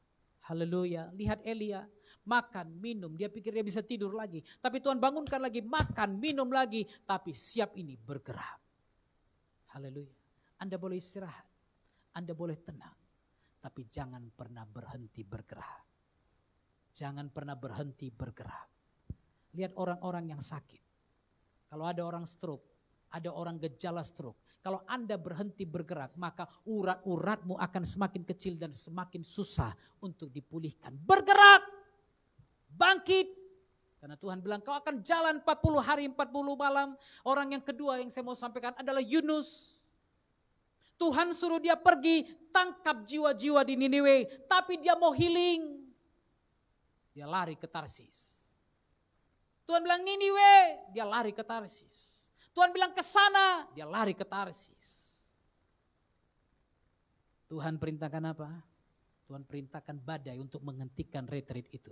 Haleluya. Lihat Elia. Makan, minum, dia pikir dia bisa tidur lagi. Tapi Tuhan bangunkan lagi, makan, minum lagi. Tapi siap ini bergerak. Haleluya. Anda boleh istirahat, Anda boleh tenang. Tapi jangan pernah berhenti bergerak. Jangan pernah berhenti bergerak. Lihat orang-orang yang sakit. Kalau ada orang stroke, ada orang gejala stroke. Kalau Anda berhenti bergerak, maka urat-uratmu akan semakin kecil dan semakin susah untuk dipulihkan. Bergerak! Bangkit. Karena Tuhan bilang kau akan jalan 40 hari 40 malam. Orang yang kedua yang saya mau sampaikan adalah Yunus. Tuhan suruh dia pergi tangkap jiwa-jiwa di Niniwe. Tapi dia mau healing. Dia lari ke Tarsis. Tuhan bilang Niniwe, dia lari ke Tarsis. Tuhan bilang ke sana, dia lari ke Tarsis. Tuhan perintahkan apa? Tuhan perintahkan badai untuk menghentikan retreat itu.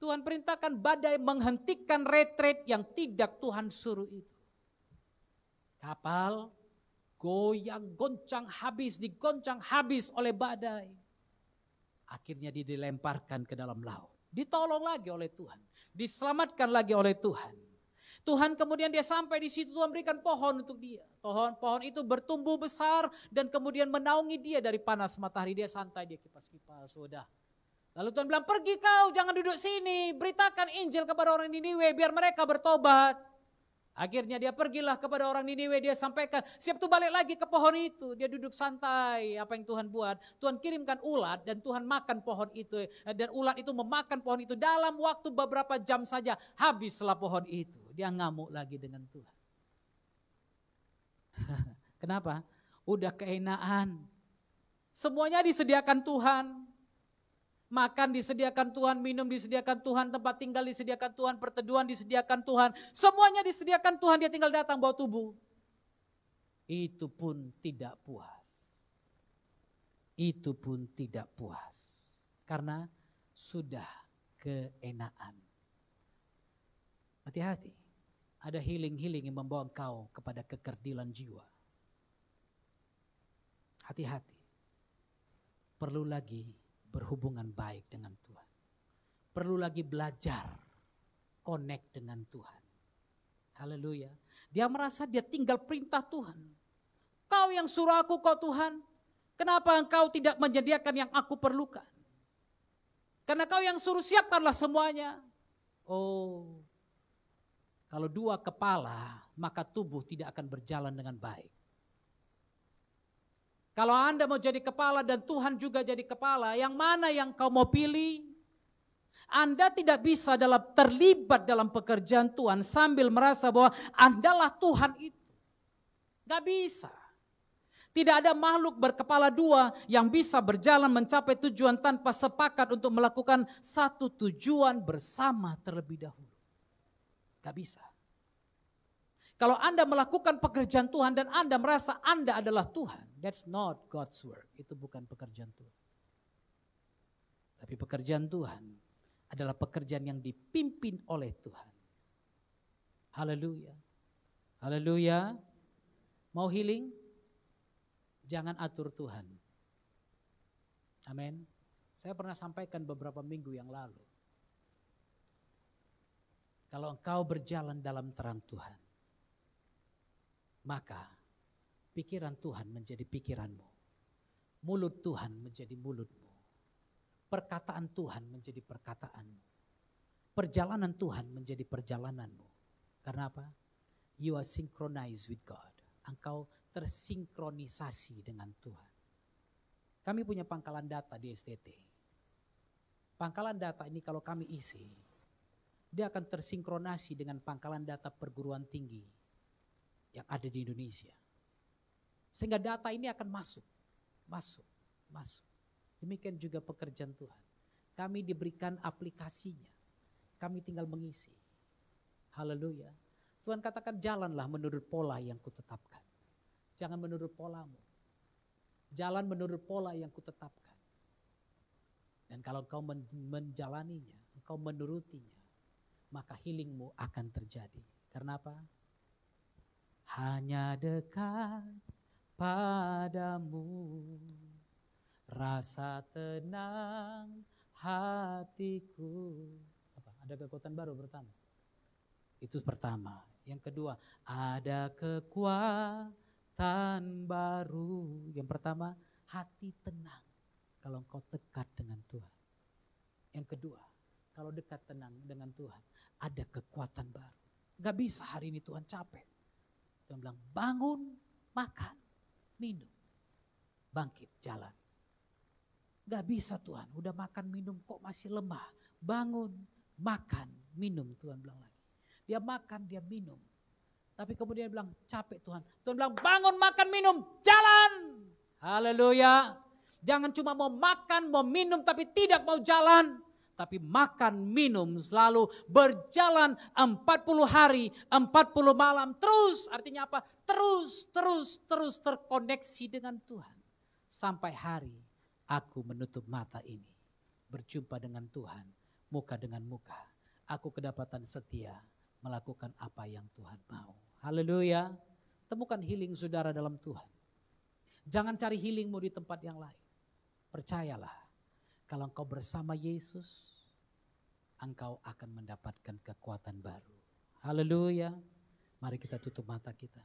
Tuhan perintahkan badai menghentikan retreat yang tidak Tuhan suruh itu. Kapal goyang, goncang habis, digoncang habis oleh badai. Akhirnya dia dilemparkan ke dalam laut. Ditolong lagi oleh Tuhan. Diselamatkan lagi oleh Tuhan. Tuhan kemudian dia sampai di situ, Tuhan berikan pohon untuk dia. Pohon itu bertumbuh besar dan kemudian menaungi dia dari panas matahari. Dia santai, dia kipas-kipas, sudah. Lalu Tuhan bilang, pergi kau, jangan duduk sini. Beritakan Injil kepada orang Niniwe biar mereka bertobat. Akhirnya dia pergilah kepada orang Niniwe, dia sampaikan. Siap tuh balik lagi ke pohon itu. Dia duduk santai, apa yang Tuhan buat. Tuhan kirimkan ulat dan Tuhan makan pohon itu. Dan ulat itu memakan pohon itu dalam waktu beberapa jam saja. Habislah pohon itu. Dia ngamuk lagi dengan Tuhan. Kenapa? Udah keenaan. Semuanya disediakan Tuhan. Makan disediakan Tuhan, minum disediakan Tuhan, tempat tinggal disediakan Tuhan, perteduhan disediakan Tuhan. Semuanya disediakan Tuhan, dia tinggal datang bawa tubuh. Itu pun tidak puas. Itu pun tidak puas. Karena sudah keenaan. Hati-hati. Ada healing-healing yang membawa engkau kepada kekerdilan jiwa. Hati-hati. Perlu lagi berhubungan baik dengan Tuhan. Perlu lagi belajar connect dengan Tuhan. Haleluya. Dia merasa dia tinggal perintah Tuhan. Kau yang suruh aku kau Tuhan. Kenapa engkau tidak menyediakan yang aku perlukan? Karena kau yang suruh siapkanlah semuanya. Oh, kalau dua kepala maka tubuh tidak akan berjalan dengan baik. Kalau Anda mau jadi kepala dan Tuhan juga jadi kepala, yang mana yang kau mau pilih? Anda tidak bisa terlibat dalam pekerjaan Tuhan sambil merasa bahwa Andalah Tuhan itu. Gak bisa. Tidak ada makhluk berkepala dua yang bisa berjalan mencapai tujuan tanpa sepakat untuk melakukan satu tujuan bersama terlebih dahulu. Gak bisa. Kalau Anda melakukan pekerjaan Tuhan dan Anda merasa Anda adalah Tuhan, that's not God's work. Itu bukan pekerjaan Tuhan. Tapi pekerjaan Tuhan adalah pekerjaan yang dipimpin oleh Tuhan. Haleluya. Haleluya. Mau healing? Jangan atur Tuhan. Amin. Saya pernah sampaikan beberapa minggu yang lalu. Kalau engkau berjalan dalam terang Tuhan, maka pikiran Tuhan menjadi pikiranmu. Mulut Tuhan menjadi mulutmu. Perkataan Tuhan menjadi perkataanmu. Perjalanan Tuhan menjadi perjalananmu. Karena apa? You are synchronized with God. Engkau tersinkronisasi dengan Tuhan. Kami punya pangkalan data di STT. Pangkalan data ini kalau kami isi, dia akan tersinkronasi dengan pangkalan data perguruan tinggi yang ada di Indonesia. Sehingga data ini akan masuk. Demikian juga pekerjaan Tuhan. Kami diberikan aplikasinya. Kami tinggal mengisi. Haleluya. Tuhan katakan jalanlah menurut pola yang kutetapkan. Jangan menurut polamu. Jalan menurut pola yang kutetapkan. Dan kalau engkau menjalaninya, engkau menurutinya, maka healingmu akan terjadi. Karena apa? Hanya dekat padamu, rasa tenang hatiku. Ada kekuatan baru pertama. Itu pertama. Yang kedua, ada kekuatan baru. Yang pertama, hati tenang kalau engkau dekat dengan Tuhan. Yang kedua, kalau dekat tenang dengan Tuhan, ada kekuatan baru. Gak bisa hari ini Tuhan capek. Tuhan bilang, bangun, makan, minum, bangkit, jalan. Gak bisa Tuhan, udah makan minum kok masih lemah. Bangun, makan, minum, Tuhan bilang lagi. Dia makan, dia minum. Tapi kemudian dia bilang, capek Tuhan. Tuhan bilang, bangun, makan, minum, jalan. Haleluya. Jangan cuma mau makan, mau minum, tapi tidak mau jalan. Tapi makan, minum, selalu berjalan 40 hari, 40 malam. Terus, artinya apa? Terus terkoneksi dengan Tuhan. Sampai hari aku menutup mata ini. Berjumpa dengan Tuhan, muka dengan muka. Aku kedapatan setia melakukan apa yang Tuhan mau. Haleluya. Temukan healing saudara dalam Tuhan. Jangan cari healingmu di tempat yang lain. Percayalah, kalau engkau bersama Yesus, engkau akan mendapatkan kekuatan baru. Haleluya. Mari kita tutup mata kita.